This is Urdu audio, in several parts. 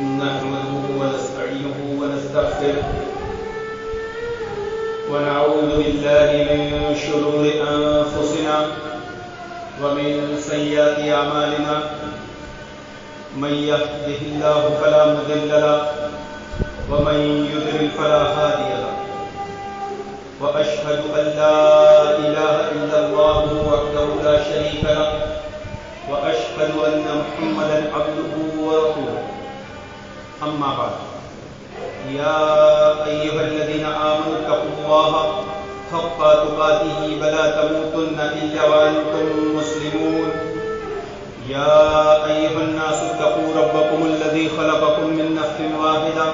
نحمده ونستعينه ونستغفره ونعوذ بالله من شرور أنفسنا ومن سيئات أعمالنا من يهده الله فلا مضل له ومن يضلل فلا هادي له وأشهد أن لا إله إلا الله وحده لا شريك له وأشهد أن محمدا عبده ورسوله أما بعد يا أيها الذين آمنوا اتقوا الله حق تقاته ولا تموتن إلا وأنتم مسلمون يا أيها الناس اتقوا ربكم الذي خلقكم من نفس واحدة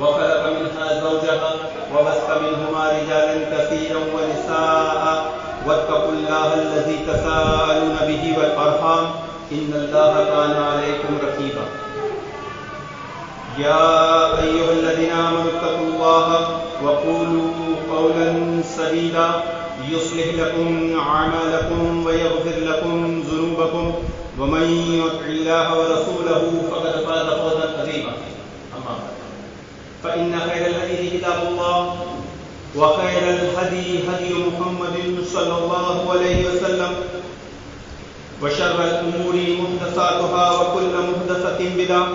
وخلق منها زوجها وبث منهما رجالا كثيرا ونساء واتقوا الله الذي تساءلون به والأرحام إن الله كان عليكم رقيبا يا أيها الذين آمنوا اتقوا الله وقولوا قولا سديدا يصلح لكم أعمالكم ويغفر لكم ذنوبكم ومن يطع الله ورسوله فقد فاز فوزا عظيما أما بعد فإن خير الحديث كتاب الله وخير الهدي هدي محمد صلى الله عليه وسلم وشر الأمور محدثاتها وكل محدثة بدعة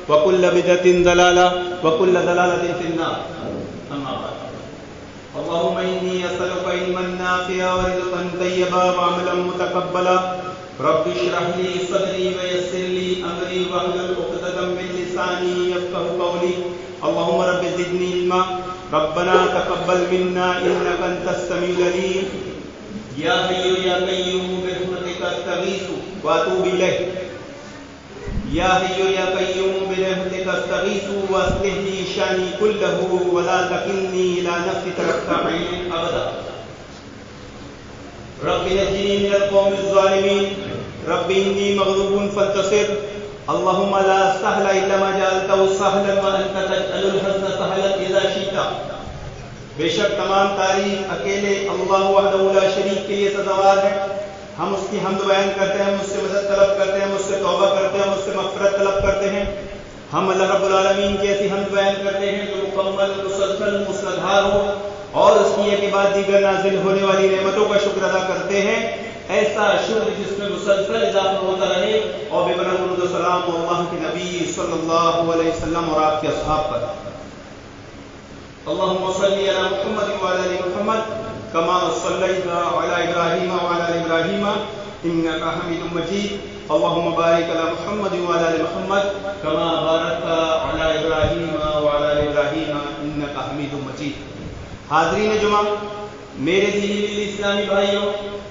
وكل بدعة ضلالة وكل ضلالة في النار أما بعد اللهم إني أسألك علما نافعا ورزقا طيبا وعملا متقبلا رب اشرح لي صدري ويسر لي أمري واحلل عقدة من لساني يفقهوا قولي اللهم رب زدني علما ربنا تقبل منا إنك أنت السميع العليم يا حي يا قيوم برحمتك أستغيث وأتوب إليك يا حي يا قيوم برحمتك أستغيث وأصلح لي شأني كله ولا تكلني إلى نفسي طرفة عين أبدا رب نجني من القوم الظالمين رب إني مغلوب فانتصر اللهم لا سهل إلا ما جعلته سهلا وأنت تجعل الحزن سهلا إذا شئت بے شک تمام تعریف اکیلے اللہ وحدہ لا شریک کے لیے سزاوار ہے. ہم اس کی حمد بیان کرتے ہیں, مجھ سے مدد طلب کرتے ہیں, مجھ سے توبہ کرتے ہیں, مجھ سے مغفرت طلب کرتے ہیں. ہم اللہ رب العالمین کی ایسی حمد بیان کرتے ہیں جو مکمل مسلسل مسلدھار ہو اور اس کی ایک بعد دیگر نازل ہونے والی نعمتوں کا شکر ادا کرتے ہیں. ایسا شکر جس میں مسلسل اضافہ ہوتا رہے اور بے پناہ درود و سلام اللہ کے نبی صلی اللہ علیہ وسلم اور آپ کے اصحاب پر. اللهم صل على محمد وعلى ال محمد كما صليت على ابراهيم وعلى ال ابراهيم انك حميد مجيد. اللهم بارك على محمد وعلى ال محمد كما باركت على ابراهيم وعلى ال ابراهيم انك حميد مجيد. حاضرین جمعہ, میرے دینی اسلامی بھائیوں,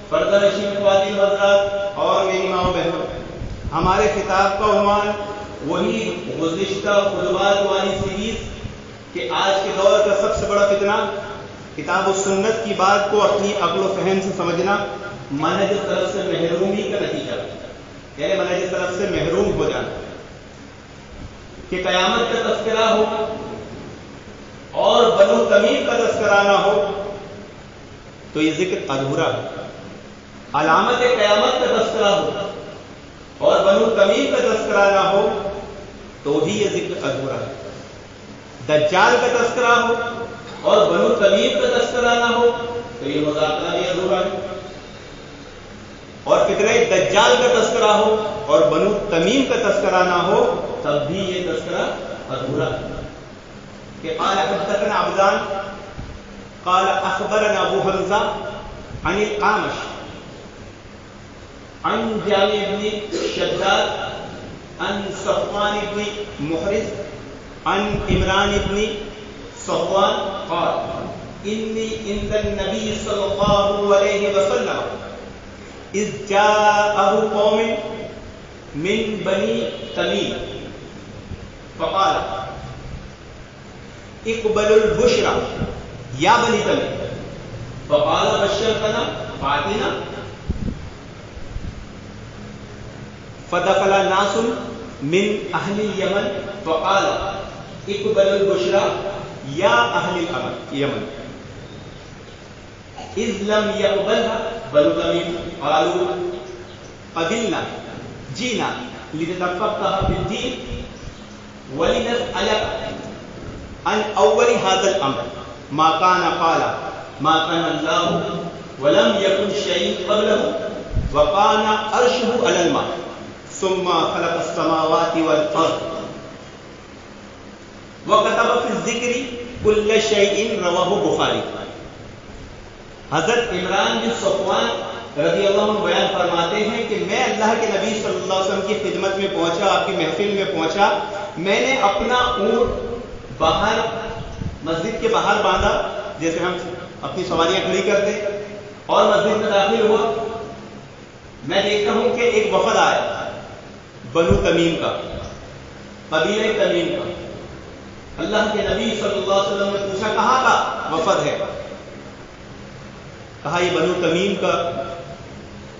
پردہ نشین خواتین حضرات اور میری ماں و بہنوں, ہمارے خطاب کا عنوان وہی گزشتہ خطبات والی سیریز کہ آج کے دور کا سب سے بڑا فتنہ کتاب و سنت کی بات کو اپنی عقل و فہم سے سمجھنا, منہج طرف سے محرومی کا نتیجہ, یعنی منہج طرف سے محروم ہو جانا. کہ قیامت کا تذکرہ ہو اور بنو تمیم کا تذکرہ نہ ہو تو یہ ذکر ادھورا ہے. علامت قیامت کا تذکرہ ہو اور بنو تمیم کا تذکرہ نہ ہو تو بھی یہ ذکر ادھورا ہے. دجال کا تذکرہ ہو اور بنو تمیم کا تذکرہ نہ ہو تو یہ مذاکرہ بھی ادھورا ہے. اور فتنہ دجال کا تذکرہ ہو اور بنو تمیم کا تذکرہ نہ ہو تب بھی یہ تذکرہ ادھورا ہے. کہ قال حدثنا عبدان قال اخبرنا ابو حمزہ عن القامش عن جابر بن شداد عن صفوان بن محرز عن عمران بن صفوان قال إني عند النبي صلى الله عليه وسلم إذ جاءه قوم من بني تميم فقال اقبلوا البشرى يا بني تميم فقال بشرتنا فاتنا فدخل ناس من أهل اليمن فقال اقبلوا البشرى يا أهل اليمن إذ لم يقبلها بنو تميم قالوا قبلنا جئنا لنتفقه في الدين وَلِنَسْأَلَكَ عَنْ أَوَّلِ هَذَا الْأَمْرِ مَا كَانَ قَالَ مَا كَانَ اللَّهُ وَلَمْ يَكُنْ شَيْءٌ قَبْلَهُ وَكَانَ عَرْشُهُ عَلَى الْمَاءِ ثُمَّ خَلَقَ السَّمَاوَاتِ وَالْأَرْضَ وَكَتَبَ فِي الذِّكْرِ كُلَّ شَيْءٍ رَوَاهُ بخاری۔ حضرت عمران بن صفوان رضی اللہ عنہ بیان فرماتے ہیں کہ میں اللہ کے نبی صلی اللہ علیہ وسلم کی خدمت میں پہنچا، آپ کی محفل میں پہنچا، میں نے اپنا اونٹ باہر مسجد کے باہر باندھا، جیسے ہم اپنی سواریاں کھڑی کرتے، اور مسجد میں داخل ہوا۔ میں دیکھتا ہوں کہ ایک وفد آیا بنو تمیم کا، قبیلہ تمیم کا۔ اللہ کے نبی صلی اللہ علیہ وسلم نے پوچھا کہاں کا وفد ہے؟ کہا یہ بنو تمیم کا،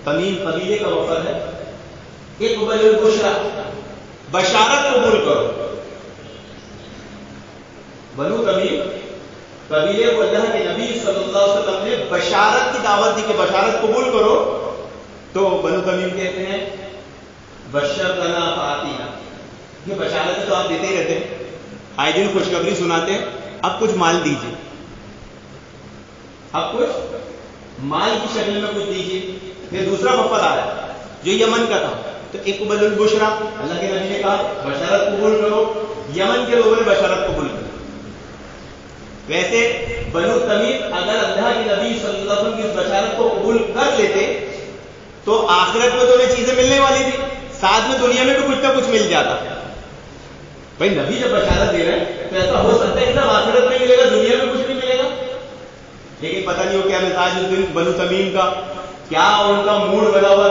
تمیم قبیلے کا وفد ہے۔ اقبل البشرا، بشارت قبول کرو۔ بنو تمیم قبیلے کو اللہ کے نبی صلی اللہ علیہ وسلم نے بشارت کی دعوت دی کہ بشارت قبول کرو، تو بنو تمیم کہتے ہیں بشر لنا فاتینا، یہ بشارت تو آپ دیتے ہی رہتے ہیں، آئے دن خوشخبری سناتے ہیں، اب کچھ مال دیجیے، اب کچھ مال کی شکل میں کچھ دیجیے۔ پھر دوسرا وفد آیا جو یمن کا تھا، تو اقبل البشرا، اللہ کے نبی نے کہا بشارت قبول کرو، یمن کے لوگوں نے بشارت قبول کی۔ ویسے بنو تمیم اگر اللہ کے نبی صلی اللہ علیہ وسلم کی اس بشارت کو قبول کر لیتے تو آخرت میں تو انہیں چیزیں ملنے والی تھی، ساتھ میں دنیا میں بھی کچھ نہ کچھ مل جاتا۔ بھائی نبی جب بشارت دے رہے ہیں تو ایسا ہو سکتا ہے کہ صرف آخرت میں ملے گا، دنیا میں کچھ نہیں ملے گا۔ لیکن پتہ نہیں ہو کیا مزاج اس دن بنو تمیم کا، کیا ان کا موڈ بنا ہوا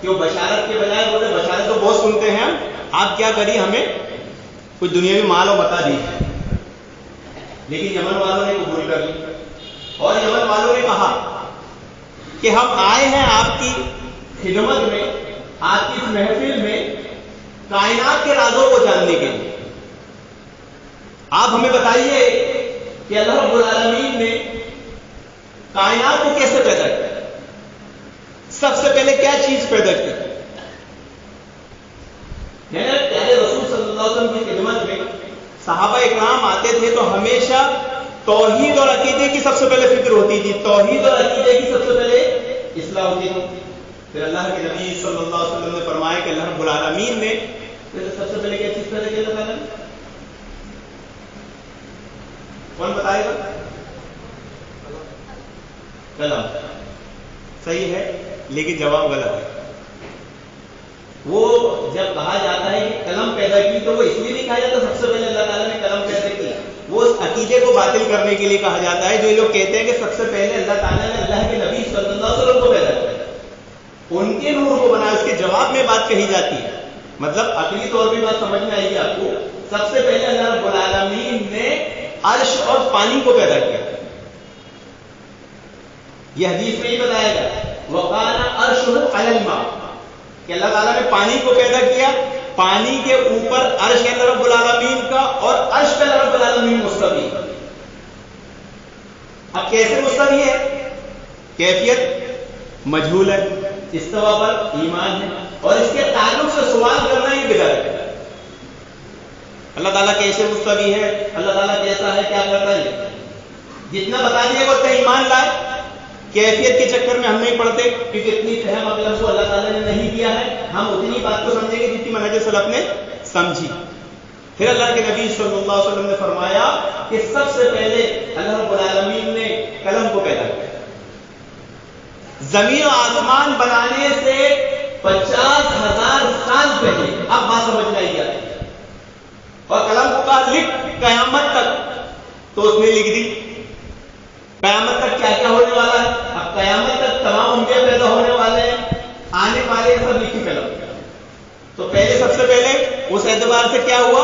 کہ وہ بشارت کے بجائے بولے بشارت تو بہت سنتے ہیں، آپ کیا کریے ہمیں کچھ دنیاوی مال اور بتا دیجیے۔ لیکن یمن والوں نے قبول کر لی، اور یمن والوں نے کہا کہ ہم آئے ہیں آپ کی خدمت میں، آپ کی اس محفل میں کائنات کے رازوں کو جاننے کے لیے۔ آپ ہمیں بتائیے کہ اللہ رب العالمین نے کائنات کو کیسے پیدا کیا، سب سے پہلے کیا چیز پیدا کی۔ پیارے رسول صلی اللہ علیہ وسلم کی خدمت میں صحابہ اکرام آتے تھے تو ہمیشہ توحید اور عقیدے کی سب سے پہلے فکر ہوتی تھی، توحید اور عقیدے کی سب سے پہلے اصلاح ہوتی تھی۔ پھر اللہ کے نبی صلی اللہ علیہ وسلم نے فرمایا کہ اللہ رب العالمین نے سب سے پہلے کیا چیز پیدا کی؟ اللہ تعالیٰ نے کون بتائے گا؟ قلم۔ صحیح ہے لیکن جواب غلط ہے۔ وہ جب کہا جاتا ہے کہ قلم پیدا کی تو وہ اس لیے نہیں کہا جاتا سب سے پہلے اللہ تعالیٰ نے قلم پیدا کی، وہ اس عقیدے کو باطل کرنے کے لیے کہا جاتا ہے جو یہ لوگ کہتے ہیں کہ سب سے پہلے اللہ تعالیٰ نے اللہ کے نبی صلی اللہ علیہ وسلم کو پیدا کیا، ان کے نور کو بنایا، اس کے جواب میں بات کہی جاتی ہے۔ مطلب عقلی طور پہ بات سمجھ میں آئے گی آپ کو، سب سے پہلے اللہ رب العالمین نے عرش اور پانی کو پیدا کیا۔ یہ حدیث میں ہی بتایا گیا وَقَانَ عَرْشُهُ عَلَى الْمَاءِ، کہ اللہ تعالیٰ نے پانی کو پیدا کیا، پانی کے اوپر عرش ہے اللہ رب العالمین کا، اور عرش پہ اللہ رب العالمین مستوی۔ اب کیسے مستوی ہے؟ کیفیت مجہول ہے، استوا پر ایمان ہے، اور اس کے تعلق سے سوال کرنا ہی بدعت ہے۔ اللہ تعالیٰ کیسے مستوی ہے، اللہ تعالیٰ کیسا ہے، کیا کرتا ہے، جتنا بتا دیے گا اتنا ایمان لائے۔ کیفیت کے چکر میں ہم نہیں پڑھتے کیونکہ اتنی فہم عقل کو اللہ تعالیٰ نے نہیں دیا ہے، ہم اتنی بات کو سمجھیں گے جتنی منہج سلف نے سمجھی۔ پھر اللہ کے نبی صلی اللہ علیہ وسلم نے فرمایا کہ سب سے پہلے اللہ رب العالمین نے قلم کو پیدا کیا۔ زمین و آسمان بنانے سے 50,000 سال پہلے، اب بات سمجھ میں آئی کیا، اور قلم کو کہا لکھ قیامت تک، تو اس نے لکھ دی۔ قیامت تک کیا کیا ہونے والا ہے، اب قیامت تک تمام انبیاء پیدا ہونے والے ہیں، آنے والے سب لکھی قلم۔ تو پہلے سب سے پہلے اس اعتبار سے کیا ہوا،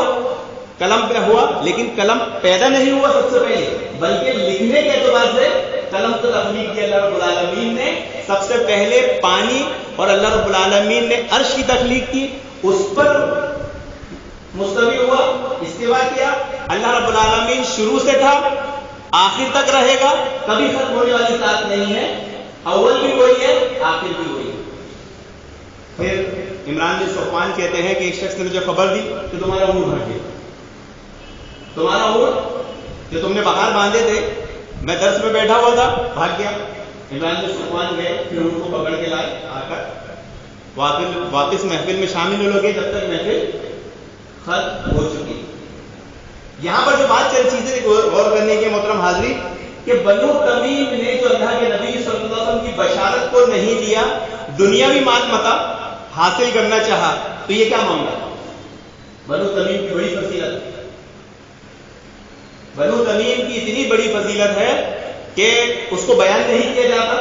قلم پہ ہوا، لیکن قلم پیدا نہیں ہوا سب سے پہلے، بلکہ لکھنے کے اعتبار سے قلم تو تخلیق کی اللہ رب العالمین نے۔ سب سے پہلے پانی، اور اللہ رب العالمین نے عرش کی تخلیق کی، اس پر مستوی ہوا، استوا کیا۔ اللہ رب العالمین شروع سے تھا، آخر تک رہے گا، کبھی ختم ہونے والی ذات نہیں ہے، اول بھی وہی ہے، آخر بھی وہی ہے۔ پھر عمران بن صفوان کہتے ہیں کہ ایک شخص نے مجھے خبر دی کہ تمہارا اونٹ بھر گیا، تمہارا اونٹ جو تم نے باہر باندھے تھے، میں درس میں بیٹھا ہوا تھا، بھاگ گیا۔ عمران بن صفوان گئے، پھر ان کو پکڑ کے لائے، آ کر واپس محفل میں شامل ہو لگے جب تک محفل ختم ہو چکی۔ یہاں پر جو بات چند چیزیں غور کرنے کے محترم حاضرین، کہ بنو تمیم نے جو اللہ کے نبی صلی اللہ علیہ وسلم کی بشارت کو نہیں لیا، دنیاوی مال متا حاصل کرنا چاہا، تو یہ کیا معاملہ؟ بنو تمیم کی بڑی فضیلت، بنو تمیم کی اتنی بڑی فضیلت ہے کہ اس کو بیان نہیں کیا جاتا۔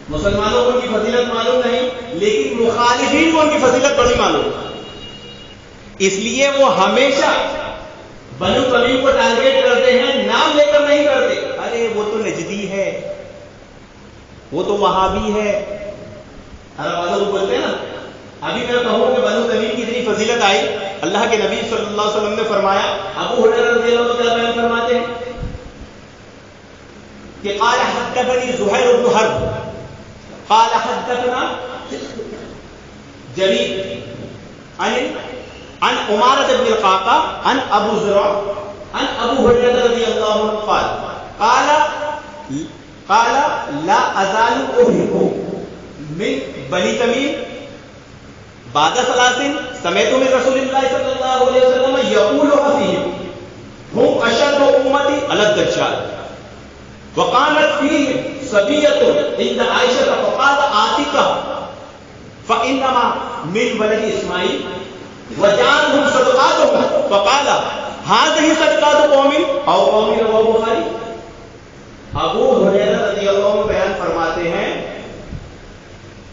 مسلمانوں کو ان کی فضیلت معلوم نہیں، لیکن مخالفین کو ان کی فضیلت بڑی معلوم، اس لیے وہ ہمیشہ بنو تمیم کو ٹارگیٹ کرتے ہیں، نام لے کر نہیں کرتے۔ ارے وہ تو نجدی ہے، وہ تو وہابی ہے، عرب والوں کو بولتے ہیں نا۔ ابھی میں کہوں کہ بنو تمیم کی اتنی فضیلت آئی، اللہ کے نبی صلی اللہ علیہ وسلم نے فرمایا، ابو ہریرہ رضی اللہ عنہ کیا بیان فرماتے ہیں کہ قال حدثني زهير بن حرب قال حدثنا جرير عن عمارة بن القعقاع عن ابو زرع عن ابو هريرة رضي الله عنه قال لا ازال احب من بني تميم بعد ثلاث سمعت من رسول الله صلى الله عليه وسلم يقولها فيهم هم اشد امتي على الدجال وقالت فيهم صبية عند عائشة فقال آتِكَ فإنما من ولد إسماعيل وجعلهم صدقاتهم فقال هذه صدقات قوم أو قوم رواه البخاري۔ ابو ہریرہ رضی اللہ عنہ بیان فرماتے ہیں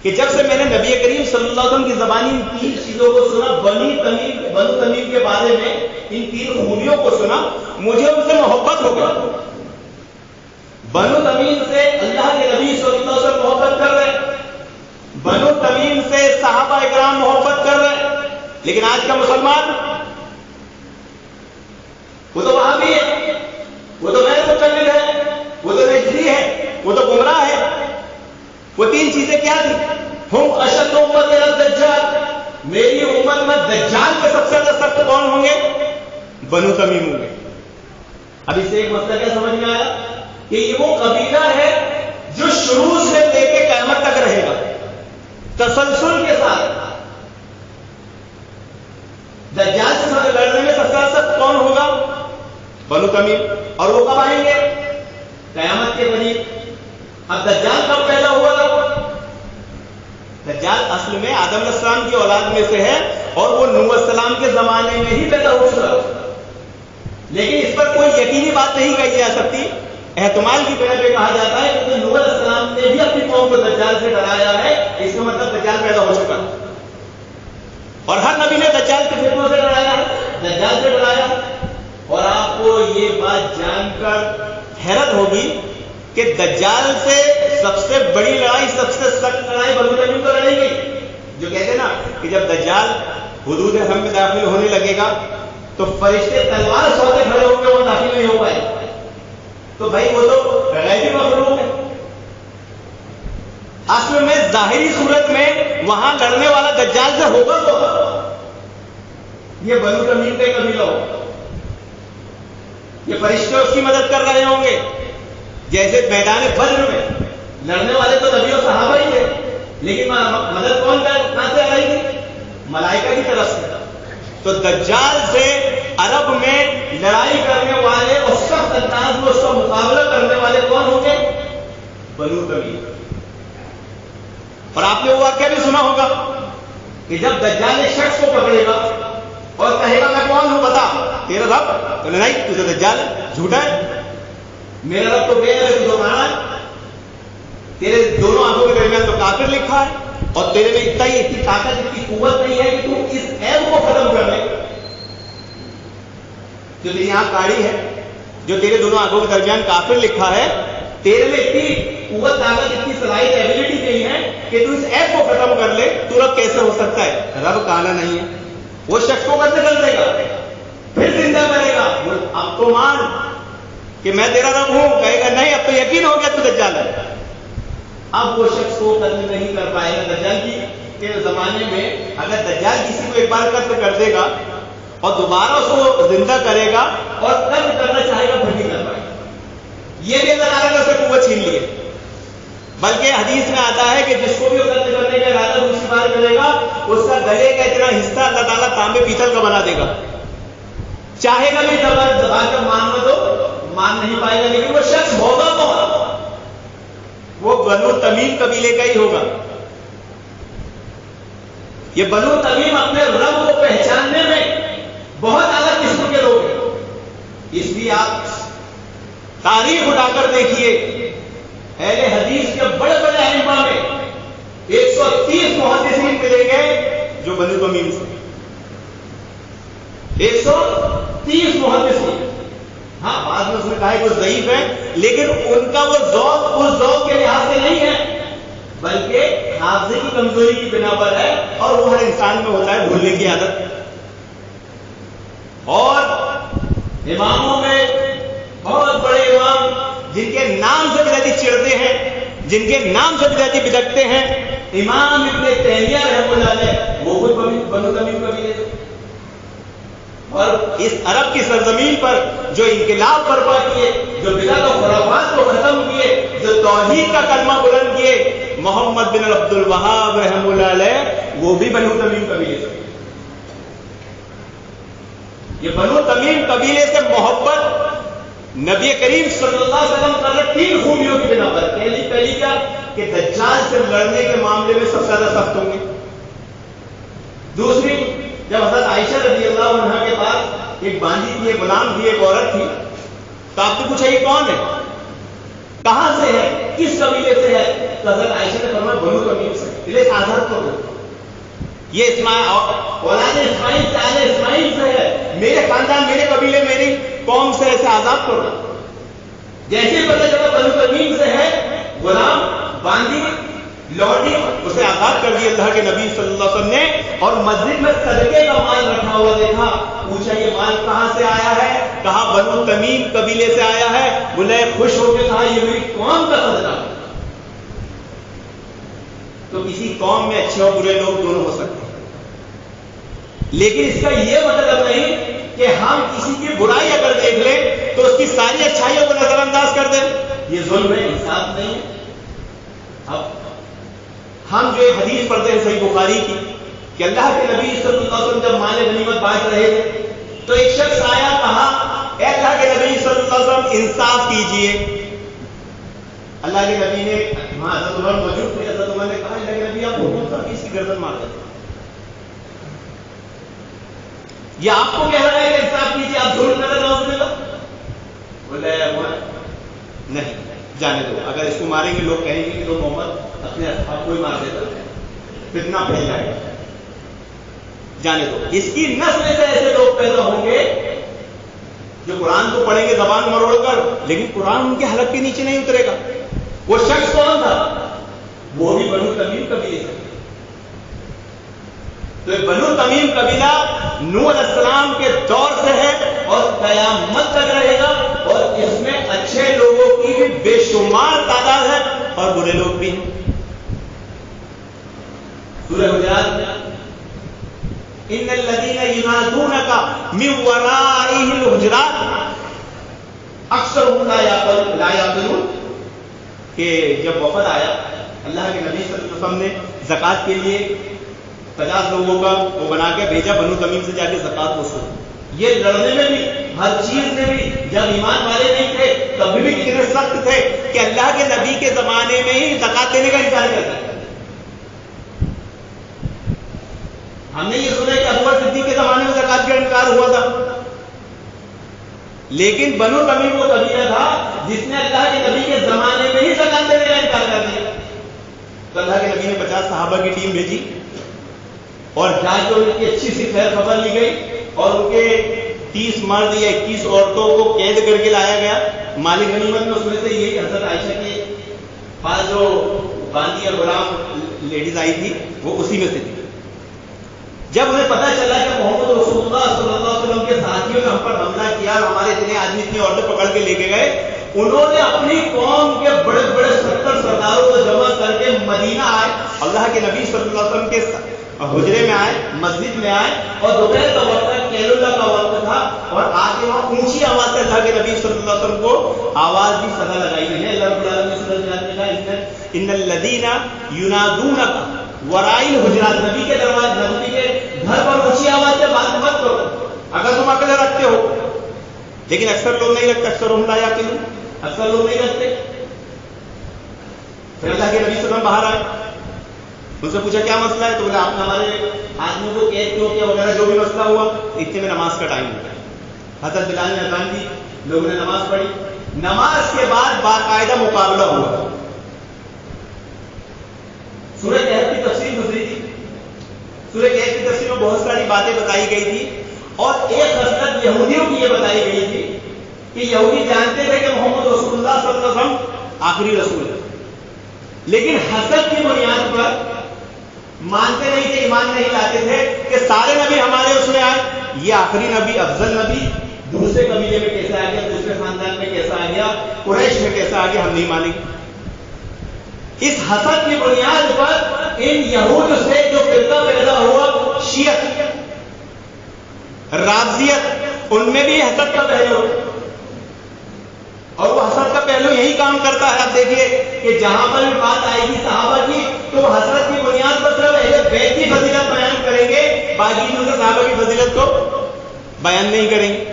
کہ جب سے میں نے نبی کریم صلی اللہ علیہ وسلم کی زبانی ان تین چیزوں کو سنا، بنو تمیم کے بارے میں ان تین خوبیوں کو سنا، مجھے ان سے محبت ہو گئی۔ بنو تمیم سے اللہ کے نبی صلی اللہ علیہ وسلم محبت کر رہے ہیں، بنو تمیم سے صحابہ اکرام محبت کر رہے ہیں، لیکن آج کا مسلمان وہ تو وہاں بھی ہے، وہ تو غیر مقلد ہے، وہ تو نجدی ہے، وہ تو گمراہ ہے۔ وہ تین چیزیں کیا تھی؟ ہم اشد امت الدجال، میری امت میں دجال کے سب سے زیادہ سخت کون ہوں گے؟ بنو تمیم ہوں گے۔ اب اس سے ایک مسئلہ کیا سمجھ میں آیا کہ یہ وہ قبیلہ ہے جو شروع سے لے کے قیامت تک رہے گا تسلسل کے ساتھ۔ دجال سے لڑنے میں سب سے زیادہ سخت کون ہوگا؟ بنو تمیم۔ اور وہ کب آئیں گے؟ قیامت کے قریب۔ اب دجال کب پیدا ہوا تھا؟ دجال اصل میں آدم علیہ السلام کی اولاد میں سے ہے اور وہ نوح علیہ السلام کے زمانے میں ہی پیدا ہو چکا، لیکن اس پر کوئی یقینی بات نہیں کہی جا سکتی، احتمال کی بنا پہ کہا جاتا ہے کہ نوح علیہ السلام نے بھی اپنی قوم کو دجال سے ڈرایا ہے، اس کا مطلب دجال پیدا ہو چکا، اور ہر نبی نے دجال کے فتنوں سے ڈرایا ہے، دجال سے ڈرایا۔ اور آپ کو یہ بات جان کر حیرت ہوگی کہ دجال سے سب سے بڑی لڑائی، سب سے سخت لڑائی بنو تمیم کو لڑائی گئی، جو کہتے ہیں نا کہ جب دجال حدود حرم میں داخل ہونے لگے گا تو فرشتے تلوار سوتے کھڑے ہوں گے، وہ داخل نہیں ہو پائے، تو بھائی وہ تو غیبی مخلوق ہے۔ اصل میں ظاہری صورت میں وہاں لڑنے والا دجال سے ہوگا تو یہ بنو تمیم کا قبیلہ ہوگا، یہ فرشتے اس کی مدد کر رہے ہوں گے، جیسے میدان بدر میں لڑنے والے تو نبی و صحابہ ہی تھے، لیکن مدد کون کہاں سے آ رہی تھی؟ ملائکہ کی طرف سے۔ تو دجال سے عرب میں لڑائی کرنے والے اور سخت انداز میں اس کا مقابلہ کرنے والے کون ہوں گے؟ بنو تمیم۔ اور آپ نے وہ واقعہ بھی سنا ہوگا کہ جب دجال ایک شخص کو پکڑے گا اور کہے گا میں کون ہوں بتا، تیرا رب؟ بولے نہیں، تو دجال ہے، جھوٹا ہے، میرا رب تو بے ہے، تو مانا ہے، تیرے دونوں آنکھوں کے درمیان تو کافر لکھا ہے، اور تیرے میں اتنی طاقت، اتنی قوت نہیں ہے کہ تو اس عیب کو ختم کر لے، جو تیری آنکھ کاڑی ہے، جو تیرے دونوں آنکھوں کے درمیان کافر لکھا ہے، تیرے میں اتنی قوت، طاقت، اتنی صلاحیت، ایبلٹی نہیں ہے کہ تو اس عیب کو ختم کر لے، تو رب کیسے ہو سکتا ہے؟ رب کانا نہیں ہے۔ وہ شخص کو کیسے کر دے گا؟ پھر زندہ کرے گا، اب تو مان کہ میں تیرا رب ہوں، کہے گا نہیں، اب تو یقین ہو گیا تو دجال ہے۔ اب وہ شخص کو قتل نہیں کر پائے گا۔ دجال کے زمانے میں اگر دجال کسی کو ایک بار قتل کر دے گا اور دوبارہ اس کو زندہ کرے گا اور قتل کرنا چاہے گا پھر نہیں کر پائے گا. یہ بھی اللہ تعالیٰ نے اسے قوت چھین لی ہے. بلکہ حدیث میں آتا ہے کہ جس کو بھی قتل کرنے کا ارادہ دوسری بار کرے گا اس کا گلے کا اتنا حصہ اللہ تعالیٰ تانبے پیتل کا بنا دے گا. چاہے گا بھی دبا کر ماننا تو مان نہیں پائے گا, لیکن وہ شخص ہوگا کون؟ وہ بنو تمیم قبیلے کا ہی ہوگا. یہ بنو تمیم اپنے رب کو پہچاننے میں بہت الگ قسم کے لوگ ہیں. اس لیے آپ تاریخ اٹھا کر دیکھیے, اہل حدیث کے بڑے بڑے ائمہ میں 130 محدثین ملیں گے جو بنو تمیم سے, 130 محدثین. ہاں بعد میں اس نے کہا کہ وہ ضعیف ہے, لیکن ان کا وہ ذوق اس ذوق کے لحاظ سے نہیں ہے, بلکہ حافظے کی کمزوری کی بنا پر ہے, اور وہ ہر انسان میں ہوتا ہے بھولنے کی عادت. اور اماموں میں بہت بڑے امام جن کے نام سے بدعتی چڑھتے ہیں, جن کے نام سے بدعتی بدکتے ہیں, امام ابن تیمیہ رحمہ اللہ علیہ, وہ خود بنو تمیم قبیلے سے. اور اس عرب کی سرزمین پر جو انقلاب برپا کیے, جو بدعت و خرافات کو ختم کیے, جو توحید کا کلمہ بلند کیے, محمد بن عبد الوہاب رحمہ اللہ علیہ, وہ بھی بنو تمیم قبیلے سے. یہ بنو تمیم قبیلے سے محبت نبی کریم صلی اللہ علیہ وسلم کا 3 خوبیوں کی بنا پر. پہلی کیا کہ دجال سے لڑنے کے معاملے میں سب سے زیادہ سخت ہوں گے. دوسری, جب حضرت عائشہ رضی اللہ عنہا کے پاس ایک باندھی تھی, ایک غلام تھی, ایک عورت تھی, تو آپ نے پوچھا یہ کون ہے, کہاں سے ہے, کس قبیلے سے ہے؟ تو حضرت عائشہ نے فرمایا بنو تمیم سے. اسے آزاد کر دو, یہ اولاد اسماعیل سے, آل اسماعیل سے ہے, میرے خاندان, میرے قبیلے, میری قوم سے, ایسے آزاد کر دو. جیسے ہی پتہ چلا بنو تمیم سے ہے, غلام, باندھی, لوٹی, اسے آزاد کر دیا اللہ کے نبی صلی اللہ علیہ وسلم نے. اور مسجد میں صدقے کا مال رکھا ہوا دیکھا, پوچھا یہ مال کہاں سے آیا ہے؟ کہا بنو تمیم قبیلے سے آیا ہے. بولے خوش ہو کے کہا یہ میری قوم کا صدقہ. تو کسی قوم میں اچھے اور برے لوگ دونوں ہو سکتے ہیں, لیکن اس کا یہ مطلب نہیں کہ ہم کسی کی برائی اگر دیکھ لیں تو اس کی ساری اچھائیوں کو نظر انداز کر دیں. یہ ظلم ہے, انصاف نہیں ہے. اب ہم جو ایک حدیث پڑھتے ہیں صحیح بخاری کی کہ اللہ کے نبی صلی اللہ علیہ وسلم جب مال غنیمت بانٹ رہے تھے تو ایک شخص آیا, کہا اے اللہ کے نبی صلی اللہ علیہ وسلم انصاف کیجئے. اللہ کے نبی نے, وہاں حضرت عمر موجود تھے, حضرت عمر نے کہا اللہ کے نبی آپ حکم صاحب اس کی گردن مار دیتے, یہ آپ کو کہہ رہا ہے کہ انصاف کیجئے, آپ ظلم کر رہے ہو. بولے نہیں, جانے دو, اگر اس کو ماریں گے لوگ کہیں گے کہ تو محمد اپنے اصحاب کو ہی مار دیتا ہے, فتنہ پھیل جائے گا, جانے دو. اس کی نسل سے ایسے لوگ پیدا ہوں گے جو قرآن کو پڑھیں گے زبان مروڑ کر, لیکن قرآن ان کے حلق کے نیچے نہیں اترے گا. وہ شخص کون تھا؟ وہ بھی بنو تمیم قبیلے سے. تو بنو تمیم قبیلہ نوح علیہ السلام کے دور سے ہے اور قیامت تک رہے گا, اور اس میں اچھے لوگوں کی بھی بے شمار تعداد ہے اور برے لوگ بھی ہیں. سورہ حجرات, ان الذین ینادونک من وراء الحجرات اکثرهم لا یعقلون, کہ جب وفد آیا اللہ کے نبی صلی اللہ علیہ وسلم نے زکوٰۃ کے لیے 50 لوگوں کا وہ بنا کے بھیجا, بنو تمیم سے جا کے زکوٰۃ وصول. یہ لڑنے میں بھی, ہر چیز میں بھی, جب ایمان والے نہیں تھے تب بھی کتنے سخت تھے کہ اللہ کے نبی کے زمانے میں ہی زکوٰۃ دینے کا انکار کرتے تھے. ہم نے یہ سنا کہ ابو بکر صدیق کے زمانے میں زکوٰۃ کا انکار ہوا تھا, لیکن بنو تمیم وہ قبیلہ تھا جس نے اللہ کے نبی کے زمانے میں ہی زکوٰۃ دینے کا انکار کر دیا. تو اللہ کے نبی نے 50 صحابہ کی ٹیم بھیجی اور جا کے ان کی اچھی سی خیر خبر لی گئی, اور ان کے 30 مرد یا 21 عورتوں کو قید کر کے لایا گیا. مال غنیمت میں اس میں سے یہ حضرت عائشہ کے پاس جو باندھی یا غلام لیڈیز آئی تھی وہ اسی میں سے تھی. جب انہیں پتا چلا کہ محمد رسول اللہ صلی اللہ علیہ وسلم کے ساتھیوں نے ہم پر حملہ کیا, ہمارے اتنے آدمی اتنی عورتیں پکڑ کے لے کے گئے, انہوں نے اپنی قوم کے بڑے بڑے 70 سرداروں کو جمع کر کے مدینہ آئے, اللہ کے نبی صلی اللہ علیہ وسلم کے حجرے میں آئے, مسجد میں آئے, اور دوپہر کا وقت کیل اللہ وہاں اونچی آواز سے اللہ کے نبی صلی اللہ علیہ وسلم کو آواز بھی سزا لگائی گئی ہے. اللہ رب العالمین نے سورۃ النجم میں کہا ان الذین ینادونک ورائی الحجرات, نبی کے دروازے, نبی کے گھر پر اونچی آواز سے بات مت کرو اگر تم عقل رکھتے ہو. لیکن اکثر لوگ نہیں رکھتے, اکثر ہم لا یعقلون, اکثر لوگ نہیں رکھتے. پھر اللہ کے نبی صلی اللہ علیہ وسلم باہر آئے, ان سے پوچھا کیا مسئلہ ہے؟ تو بولے آپ نے ہمارے آدمیوں کو قید کیوں کیا وغیرہ جو بھی مسئلہ ہوا. اتنے میں نماز کا ٹائم ہوتا ہے. حضرت بلال نے اذان دی, لوگوں نے نماز پڑھی. نماز کے بعد باقاعدہ مقابلہ ہوا. سورہ کہف کی تفسیر گزری تھی. سورہ کہف کی تفسیر میں بہت ساری باتیں بتائی گئی تھی اور ایک خصلت یہودیوں کی یہ بتائی گئی تھی کہ یہودی جانتے تھے کہ محمد رسول اللہ صلی اللہ علیہ وسلم آخری رسول ہے, لیکن حسد کی بنیاد پر مانتے نہیں تھے, ایمان نہیں لاتے تھے کہ سارے نبی ہمارے اس میں آئے, یہ آخری نبی, افضل نبی دوسرے قبیلے میں کیسے آ گیا, دوسرے خاندان میں کیسا آ گیا, قریش میں کیسا آ گیا, ہم نہیں مانیں گے. اس حسد کی بنیاد پر ان یہود سے جو فرقہ پیدا ہوا شیعت, رافضیت, ان میں بھی حسد کا پہلو, اور وہ حسد کا پہلو یہی کام کرتا ہے. آپ دیکھیے کہ جہاں پر بھی بات آئے گی صحابہ کی تو وہ حسد کی بنیاد پر صرف اہل بیت کی فضیلت بیان کریں گے, باقی دوسرے صحابہ کی فضیلت کو بیان نہیں کریں گے,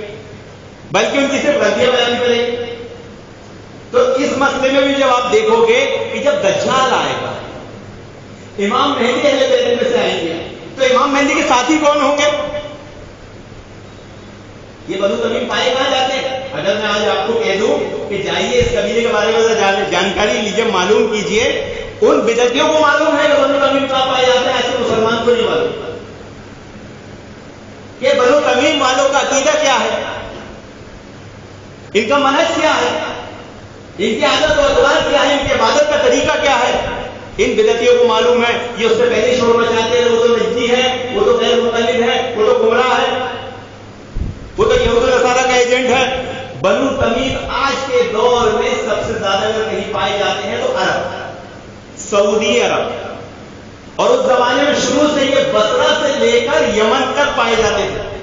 بلکہ ان کی صرف غلطیاں بیان کریں گے. تو اس مسئلے میں بھی جب آپ دیکھو گے کہ جب دجال آئے گا, امام مہدی اہل بیت میں سے آئیں گے, تو امام مہدی کے ساتھی کون ہوں گے؟ یہ بنو تمیم پائے کہاں جاتے ہیں؟ اگر میں آج آپ کو کہہ دوں کہ جائیے اس قبیلے کے بارے میں جانکاری لیجیے, معلوم کیجیے, ان بدعتیوں کو معلوم ہے کہ بنو تمیم کہاں پائے جاتے ہیں, ایسے مسلمان کو نہیں معلوم کہ بنو تمیم والوں کا عقیدہ کیا ہے, ان کا منہج کیا ہے, ان کی عادت و اقدار کیا ہے, ان کی عبادت کا طریقہ کیا ہے. ان بدعتیوں کو معلوم ہے. یہ اس سے پہلے شور مچاتے ہیں, وہ تو نجدی ہے, وہ تو غیر مقلد ہے, وہ تو گمراہ ہے, وہ تو یہود و نصارہ کا ایجنٹ ہے. بنو تمیم آج کے دور میں سب سے زیادہ اگر کہیں پائے جاتے ہیں تو عرب, سعودی عرب, اور اس زمانے میں شروع سے یہ بصرہ سے لے کر یمن تک پائے جاتے تھے.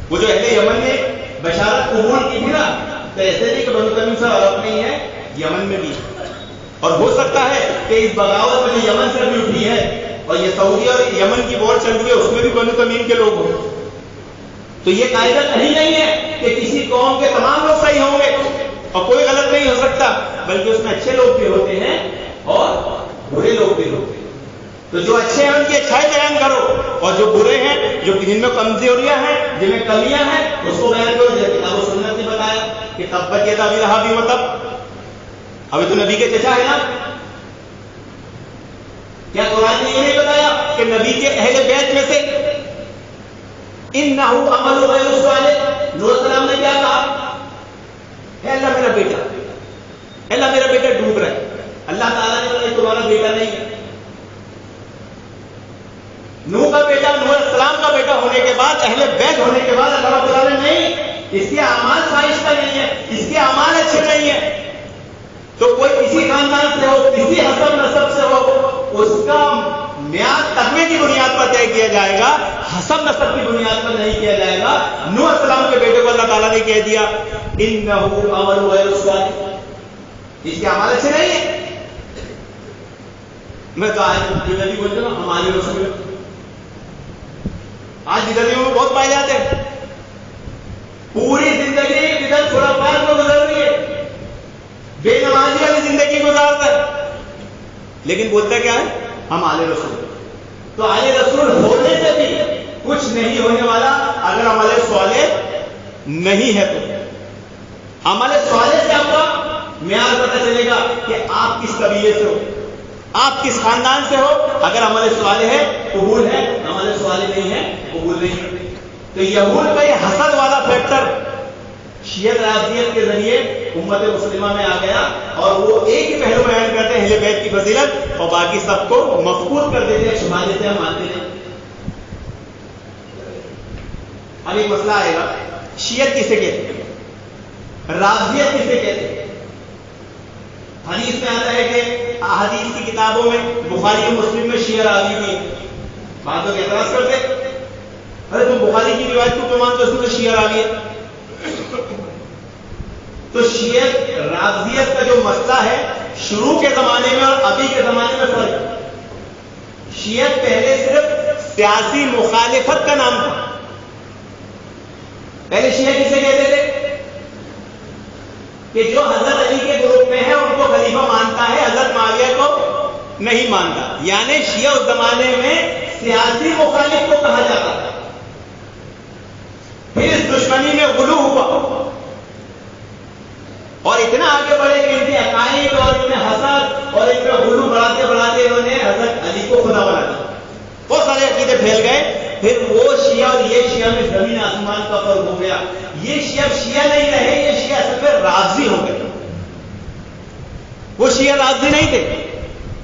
وہ جو اہل یمن نے بشارت قبول کی تھی نا, تو ایسے نہیں کہ بنو تمیم صرف عرب نہیں ہے, یمن میں بھی, اور ہو سکتا ہے کہ اس بغاوت میں جو یمن سے بھی اٹھی ہے اور یہ سعودی اور یمن کی وار چل رہی ہے اس میں بھی بنو تمیم کے لوگ ہوں. تو یہ قاعدہ نہیں ہے کہ کسی قوم کے تمام لوگ صحیح ہوں گے اور کوئی غلط نہیں ہو سکتا, بلکہ اس میں اچھے لوگ بھی ہوتے ہیں اور برے لوگ بھی ہوتے ہیں. تو جو اچھے ہیں ان کی اچھائی بیان کرو, اور جو برے ہیں, جو جن میں کمزوریاں ہیں, جن میں کمیاں ہیں, اس کو بیان کرو. جیسے کتاب و سنت نے بتایا کہ تبت یدا ابی لہب وتب, ابھی تو نبی کے چچا ہے نا. کیا قرآن نے یہ نہیں بتایا کہ نبی کے اہل بیت میں سے انہ عمل غیر صالح, نوح علیہ السلام نے کیا کہا, اے اللہ میرا بیٹا, اے اللہ میرا بیٹا ڈوب رہا ہے. اللہ تعالیٰ نے بولا تمہارا بیٹا نہیں ہے. نوح کا بیٹا, نوح علیہ السلام کا بیٹا ہونے کے بعد, اہل بیت ہونے کے بعد اللہ رب العالمین نہیں, اس کے اعمال شائستہ نہیں ہے, اس کے اعمال اچھے نہیں ہیں. تو کوئی کسی خاندان سے ہو, کسی حسب نسب سے ہو, اس کا میعاد تقوی کی بنیاد پر طے کیا جائے گا, حسب نسب کی بنیاد پر نہیں کیا جائے گا. نوح علیہ السلام کے بیٹے کو اللہ تعالیٰ نے کہہ دیا انہ عمل غیر صالح, اس کے اعمال اچھے نہیں ہیں. میں تو آج بھی بولتا ہوں ہماری رسول آج بدعتیوں میں بہت پائے جاتے ہیں. پوری زندگی بدعت خرافات میں گزر رہی ہے, بے نمازی والی زندگی گزارتا ہے, لیکن بولتا کیا ہے, ہم آل رسول. تو آل رسول ہونے سے بھی کچھ نہیں ہونے والا اگر عمل صالح نہیں ہے. تو عمل صالح سے آپ کا معیار پتہ چلے گا کہ آپ کس قبیلے سے ہو, آپ کس خاندان سے ہو. اگر عمل صالح ہے قبول ہے, عمل صالح نہیں ہے قبول نہیں. تو یہود کا یہ حسد والا فیکٹر شیعہ رافضیت کے ذریعے امت مسلمہ میں آ گیا, اور وہ ایک ہی پہلو بیان کرتے ہیں اہل بیت کی فضیلت, اور باقی سب کو مفقود کر دیتے ہیں, چھپا دیتے ہیں, مانتے ہیں. اب ایک مسئلہ آئے گا, شیعت کسے کہتے ہیں, رافضیت کسے کہتے ہیں. حدیث میں آتا ہے کہ احادیث کی کتابوں میں بخاری و مسلم میں شیعہ راوی نہیں ہے. بعض لوگ اعتراض کرتے ارے تم بخاری کی روایت کو مانتے ہو, اس میں تو شیعہ راوی ہے. تو شیعت رافضیت کا جو مسئلہ ہے شروع کے زمانے میں اور ابھی کے زمانے میں فرق ہے۔ شیعت پہلے صرف سیاسی مخالفت کا نام تھا۔ پہلے شیعہ کسے کہتے تھے؟ کہ جو حضرت علی کے گروپ میں ہے ان کو خلیفہ مانتا ہے، حضرت معاویہ کو نہیں مانتا۔ یعنی شیعہ اس زمانے میں سیاسی مخالف کو کہا جاتا تھا۔ پھر اس دشمنی میں غلو ہوا اور اتنا آگے بڑھے کہ ان کے عقائد اور ان میں حسد اور ان میں غلو بڑھاتے بڑھاتے انہوں نے حضرت علی کو خدا بنا دیا۔ بہت سارے عقیدے پھیل گئے۔ پھر وہ شیعہ اور یہ شیعہ میں زمین آسمان کا فرق ہو گیا۔ یہ شیعہ شیعہ نہیں رہے، یہ شیعہ اصل میں رافضی ہو گئے۔ وہ شیعہ رافضی نہیں تھے۔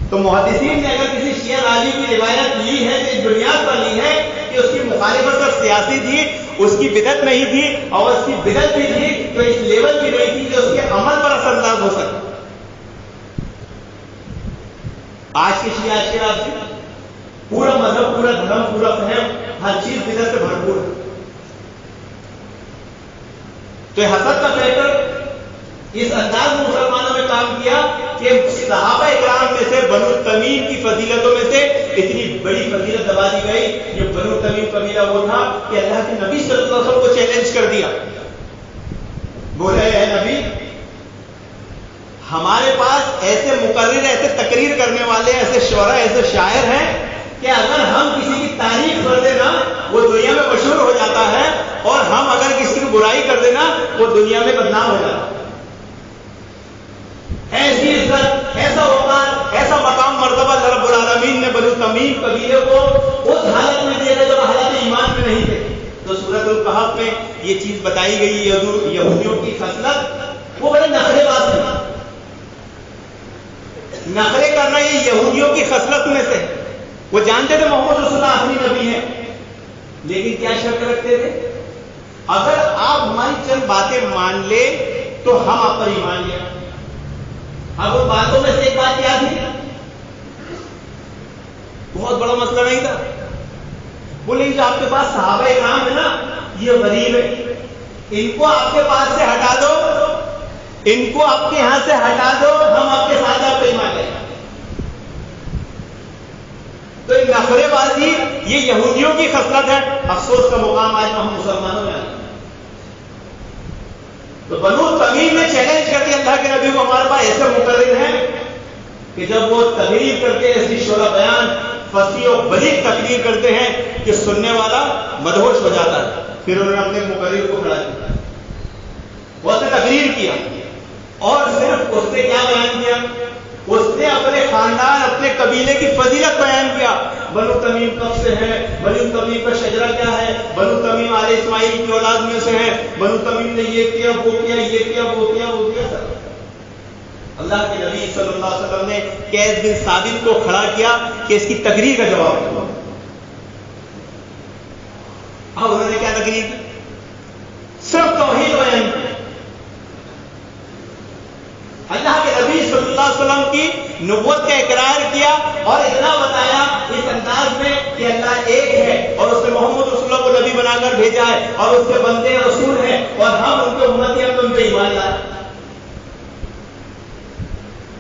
تو محدثین نے اگر کسی شیعہ رافضی کی روایت لی ہے تو اس بنیاد پر لی ہے کہ اس کی مخالفت صرف سیاسی تھی، اس کی بدعت نہیں تھی، اور اس کی بدعت بھی تھی تو اس لیول کی نہیں تھی کہ اس کے عمل پر اثر انداز ہو سکے۔ آج کے شیعہ، آج کے رافضی پورا مذہب، پورا دھرم، پورا فہم، ہر چیز بدعت سے بھرپور ہے۔ تو یہ حسد کا فیکٹر اس انداز میں مسلمانوں میں کام کیا کہ صحابہ اکرام میں سے بنو تمیم کی فضیلتوں میں سے اتنی بڑی فضیلت دبا دی گئی۔ یہ بنو تمیم قبیلہ وہ تھا کہ اللہ کے نبی صلی اللہ علیہ وسلم کو چیلنج کر دیا، بولے اے نبی، ہمارے پاس ایسے مقرر، ایسے تقریر کرنے والے، ایسے شعراء، ایسے شاعر ہیں کہ اگر ہم کسی کی تعریف کر دینا وہ دنیا میں مشہور ہو جاتا ہے، اور ہم اگر کسی کی برائی کر دینا وہ دنیا میں بدنام ہو جاتا ہے۔ ایسی عزت، ایسا وقار، ایسا مقام مرتبہ رب العالمین نے بنو تمیم قبیلے کو اس حالت میں دیا جب حالت ایمان میں نہیں تھے۔ تو سورۃ الکہف میں یہ چیز بتائی گئی، یہودیوں کی خصلت، وہ بڑے نخرے باز تھے۔ نخرے کرنا یہ یہودیوں کی خصلت میں سے، وہ جانتے تھے محمد رسول اللہ آخری نبی ہے، لیکن کیا شرط رکھتے تھے؟ اگر آپ ہماری چند باتیں مان لے تو ہم آپ پر ایمان لیں۔ اب ان باتوں میں سے ایک بات کیا تھی؟ بہت بڑا مسئلہ نہیں تھا۔ بولے جو آپ کے پاس صحابہ اکرام ہے نا، یہ غریب ہے، ان کو آپ کے پاس سے ہٹا دو، ان کو آپ کے یہاں سے ہٹا دو، ہم آپ کے ساتھ آپ کو ایمان لیں۔ تو نخرے بازی یہ یہودیوں کی خصلت ہے۔ افسوس کا مقام آج ہم مسلمانوں میں آئے۔ تو بنو تمیم نے چیلنج کر دیا اللہ کے نبی کو، ہمارے پاس ایسے مقرر ہیں کہ جب وہ تقریر کرتے ہیں، ایسی شعر بیان فصیح و بلیغ تقریر کرتے ہیں کہ سننے والا مدہوش ہو جاتا ہے۔ پھر انہوں نے اپنے مقرر کو کھڑا کیا، وہ سے تقریر کیا، اور صرف اس نے کیا بیان کیا؟ اس نے اپنے خاندان، اپنے قبیلے کی فضیلت بیان کیا۔ بنو تمیم کب سے ہے، بنو تمیم کا شجرہ کیا ہے، بنو تمیم آل اسماعیل کی اولاد میں سے ہے، بنو تمیم نے یہ کیا، وہ کیا، یہ کیا، وہ کیا، وہ کیا۔ اللہ کے نبی صلی اللہ علیہ وسلم نے قیس بن ثابت کو کھڑا کیا کہ اس کی تقریر کا جواب دو۔ اب انہوں نے کیا تقریر کی؟ صرف توحید بیان کی۔ اللہ کے نبی صلی اللہ علیہ وسلم کی نبوت کا اقرار کیا اور اتنا بتایا اس انداز میں کہ اللہ ایک ہے اور اس نے محمد رسول اللہ کو نبی بنا کر بھیجا ہے اور اس کے بندے رسول ہیں اور ہم ان کے امتی ہیں، تو ان پہ ایمان لائے۔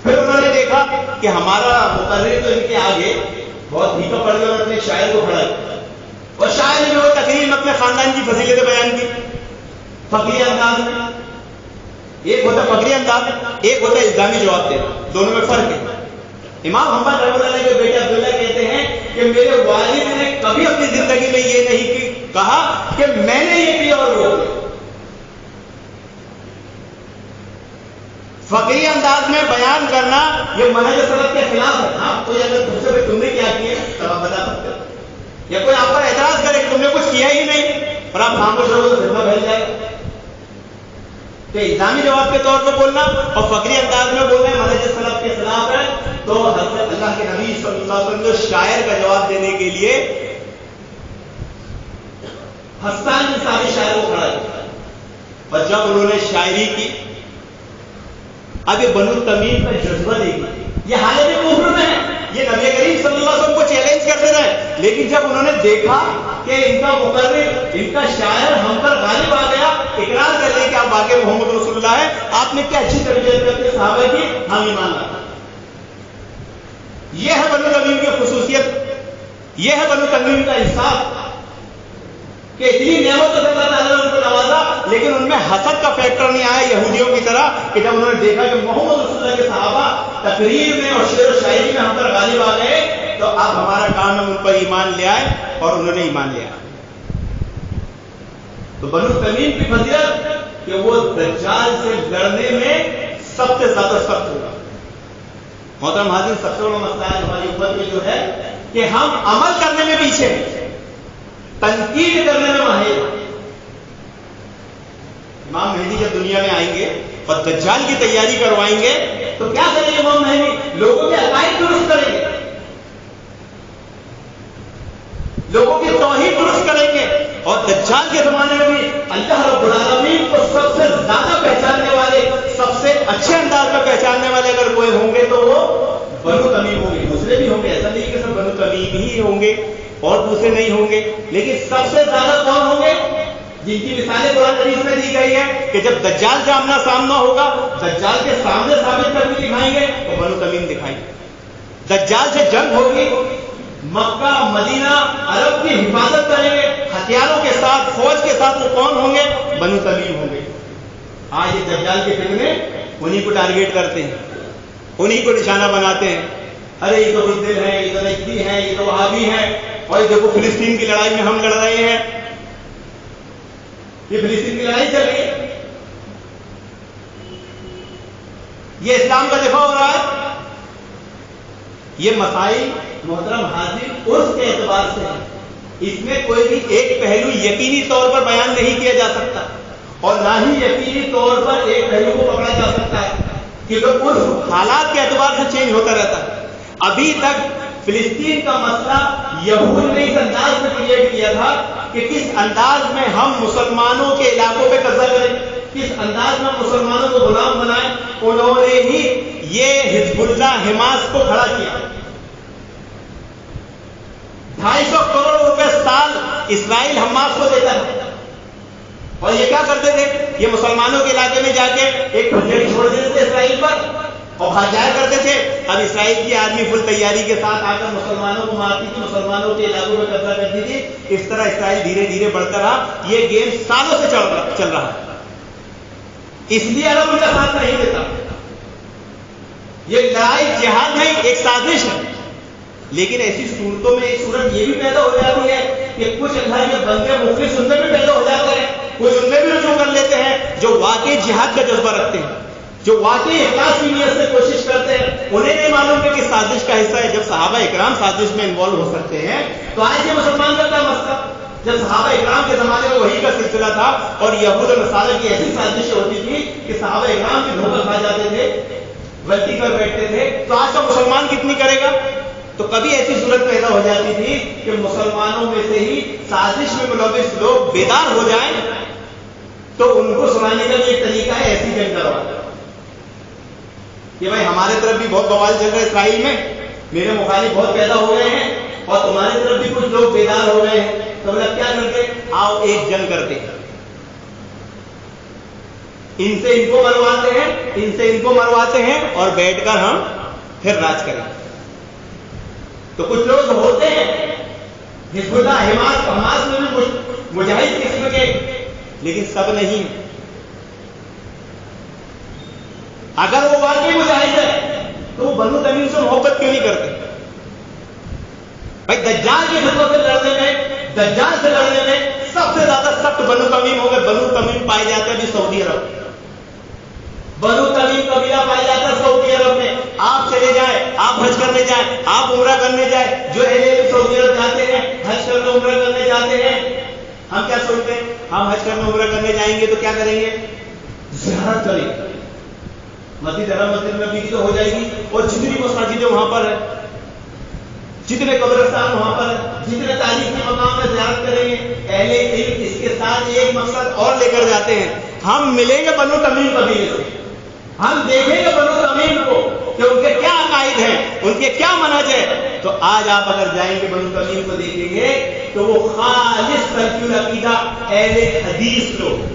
پھر انہوں نے دیکھا کہ ہمارا مقرر تو ان کے آگے بہت بھیکا پڑ گیا اور اپنے شاعر کو کھڑا کیا، اور شاعر نے وہ تقریر میں اپنے خاندان کی فضیلتیں بیان کی فقری انداز میں۔ ایک ہوتا فقری انداز، ایک ہوتا الزامی جواب دینا، دونوں میں فرق ہے۔ امام محمد رحمۃ اللہ کے بیٹے عبداللہ کہتے ہیں کہ میرے والد نے کبھی اپنی زندگی میں یہ نہیں کہا کہ میں نے یہ کیا اور وہ کیا۔ فقری انداز میں بیان کرنا یہ منہج سلف کے خلاف ہے۔ ہاں، کوئی اگر پوچھے کہ تم نے کیا کیا تب آپ بتا سکتے ہو، یا کوئی آپ پر اعتراض کرے کہ تم نے کچھ کیا ہی نہیں اور آپ خاموش رہو تو ذمہ بھیج جائے گا۔ تو الزامی جواب کے طور پر بولنا اور فقری انداز میں بولنا منہج سلف کے خلاف ہے۔ تو حضرت اللہ کے نبی صلی اللہ علیہ وسلم جو شاعر کا جواب دینے کے لیے حسان بن ثابت شاعر کو کھڑا کیا، اور جب انہوں نے شاعری کی، اب یہ بنو تمیم کا جذبہ دیکھا، یہ حالت کفر میں ہے، یہ نبی کریم صلی اللہ علیہ وسلم کو چیلنج کرتے رہے، لیکن جب انہوں نے دیکھا کہ ان کا مقرر، ان کا شاعر ہم پر غالب آ گیا، اقرار کر لیں کہ آپ واقع محمد رسول اللہ ہے. آپ نے کیا اچھی تربیت کرتے صحابہ کی, ہم ایمان لاتے. یہ ہے بنو تمیم کی خصوصیت, یہ ہے بنو تمیم کا انصاف کہ اتنی نعمتوں سے اللہ تعالیٰ نے ان کو نوازا, لیکن ان میں حسد کا فیکٹر نہیں آیا یہودیوں کی طرح کہ جب انہوں نے دیکھا کہ محمد رسول اللہ کے صحابہ تقریر میں اور شعر و شاعری میں ہم پر غالب آ گئے تو اب ہمارا کام ہم ان پر ایمان لے آئے, اور انہوں نے ایمان لیا. تو بنو تمیم کی فضیلت کہ وہ دجال سے لڑنے میں سب سے زیادہ سخت ہوگا. محترم حاضرین, سب سے بڑا مسئلہ ہے ہماری امت میں جو ہے کہ ہم عمل کرنے میں پیچھے ہیں, تنقید کرنے میں ماہر. امام مہدی جب دنیا میں آئیں گے اور دجال کی تیاری کروائیں گے تو کیا کریں گے امام مہدی؟ لوگوں کے عقائد درست کریں گے, لوگوں کی توحید درست کریں گے. اور دجال کے زمانے میں بھی اللہ رب العالمین کو سب سے زیادہ پہچاننے والے, سب سے اچھے انداز میں پہچاننے والے اگر کوئی ہوں گے تو وہ بنو تمیم ہوں گے. دوسرے بھی ہوں گے, ایسا نہیں کہ سب بنو تمیم ہی ہوں گے اور دوسرے نہیں ہوں گے, لیکن سب سے زیادہ کون ہوں گے جن کی مثالیں قرآن حدیث میں دی گئی ہے کہ جب دجال سے آمنا سامنا ہوگا, دجال کے سامنے ثابت کر کے دکھائیں گے تو بنو تمیم دکھائیں گے. دجال سے جنگ ہوگی, مکہ مدینہ عرب کی حفاظت کریں گے ہتھیاروں کے ساتھ, فوج کے ساتھ, وہ کون ہوں گے؟ بنو تمیم ہوں گے. آج یہ دجال کے فتنے انہی کو ٹارگیٹ کرتے ہیں, انہی کو نشانہ بناتے ہیں. ارے یہ تو بزدل ہے, یہ تو نجدی ہے, یہ تو وہابی ہے, اور یہ دیکھو فلسطین کی لڑائی میں ہم لڑ رہے ہیں, یہ فلسطین کی لڑائی چل رہی ہے, یہ اسلام کا دفاع ہو رہا ہے. یہ مسائل محترم حاضر عرف کے اعتبار سے ہے, اس میں کوئی بھی ایک پہلو یقینی طور پر بیان نہیں کیا جا سکتا, اور نہ ہی یقینی طور پر ایک پہلو کو پکڑا جا سکتا ہے, کیونکہ عرف حالات کے اعتبار سے چینج ہوتا رہتا ہے. ابھی تک فلسطین کا مسئلہ یہود نے اس انداز میں کریٹ کیا تھا کہ کس انداز میں ہم مسلمانوں کے علاقوں پہ قبضہ کریں, کس انداز میں مسلمانوں کو غلام بنائیں. انہوں نے ہی یہ حزب اللہ حماس کو کھڑا کیا. 250 کروڑ روپے سال اسرائیل حماس کو دیتا ہے, اور یہ کیا کرتے تھے, یہ مسلمانوں کے علاقے میں جا کے ایک کھنجری چھوڑ دیتے تھے اسرائیل پر اور بھاگ جایا کرتے تھے. اب اسرائیل کی آرمی فل تیاری کے ساتھ آ کر مسلمانوں کو مارتی تھی, مسلمانوں کے علاقوں میں قبضہ کرتی تھی. اس طرح اسرائیل دھیرے دھیرے بڑھتا رہا. یہ گیم سالوں سے چل رہا ہے, اس لیے عرب ان کا ساتھ نہیں دیتا. یہ لڑائی جہاد نہیں, ایک سازش ہے. لیکن ایسی صورتوں میں ایک صورت یہ بھی پیدا ہو جاتی ہے کہ کچھ اللہ کے بندے مخلص ان میں بھی پیدا ہو جاتے ہیں, کچھ ان میں بھی رجوع کر لیتے ہیں جو واقعی جہاد کا جذبہ رکھتے ہیں, جو واقعی اخلاص کی نیت سے کوشش کرتے ہیں. انہیں نہیں معلوم کہ کس سازش کا حصہ ہے. جب صحابہ اکرام سازش میں انوالو ہو سکتے ہیں تو آج یہ مسلمان کا کیا مسئلہ؟ جب صحابہ اکرام کے زمانے میں وحی کا سلسلہ تھا اور یہود و نصارہ کی ایسی سازشیں ہوتی تھی کہ صحابہ اکرام بھی دھوکہ کھا جاتے تھے, غلطی کر بیٹھتے تھے, تو آج کا مسلمان کتنی کرے گا؟ تو کبھی ایسی صورت پیدا ہو جاتی تھی کہ مسلمانوں میں سے ہی سازش میں ملوث لوگ بیدار ہو جائیں تو ان کو سنانے کا بھی ایک طریقہ ہے ایسی جنگ کروا کہ بھائی ہمارے طرف بھی بہت بوال چل رہا ہے اسرائیل میں, میرے مخالف بہت پیدا ہو گئے ہیں, اور تمہاری طرف بھی کچھ لوگ بیدار ہو گئے ہیں. تو مطلب کیا کرتے, آؤ ایک جنگ کرتے, ان سے ان کو مرواتے ہیں, ان سے ان کو مرواتے ہیں, اور بیٹھ کر ہم پھر راج کریں. تو کچھ لوگ ہوتے ہیں حزب اللہ حماس میں بھی مجاہد قسم کے, لیکن سب نہیں. اگر وہ واقعی مجاہد ہے تو وہ بنو تمیم سے محبت کیوں نہیں کرتے؟ بھائی دجال کے خطوں سے لڑنے میں, دجال سے لڑنے میں سب سے زیادہ سخت بنو تمیم ہو گئے. بنو تمیم پائے جاتے ہیں ابھی سعودی عرب, بنو تمیم قبیلہ پایا جاتا ہے سعودی عرب میں. آپ چلے جائیں, آپ حج کرنے جائیں, آپ عمرہ کرنے جائیں, جو اہل سعودی عرب جاتے ہیں حج کرنے عمرہ کرنے جاتے ہیں, ہم کیا سوچتے ہیں, ہم حج کرنے عمرہ کرنے جائیں گے تو کیا کریں گے, زیارت کریں گے. مسجد حرم مسجد نبی کی تو ہو جائے گی, اور جتنی مساجدیں وہاں پر ہے, جتنے قبرستان وہاں پر ہے, جتنے تاریخی مقام میں زیارت کریں گے. اہل علم اس کے ساتھ ایک مقصد اور لے کر جاتے ہیں, ہم ملیں گے بنو تمیم قبیلے سے, ہم دیکھیں گے بنو تمیم کو کہ ان کے کیا عقائد ہیں, ان کے کیا منہج ہے. تو آج آپ اگر جائیں گے بنو تمیم کو دیکھیں گے تو وہ خالص ترکی العقیدہ اہل حدیث لوگ,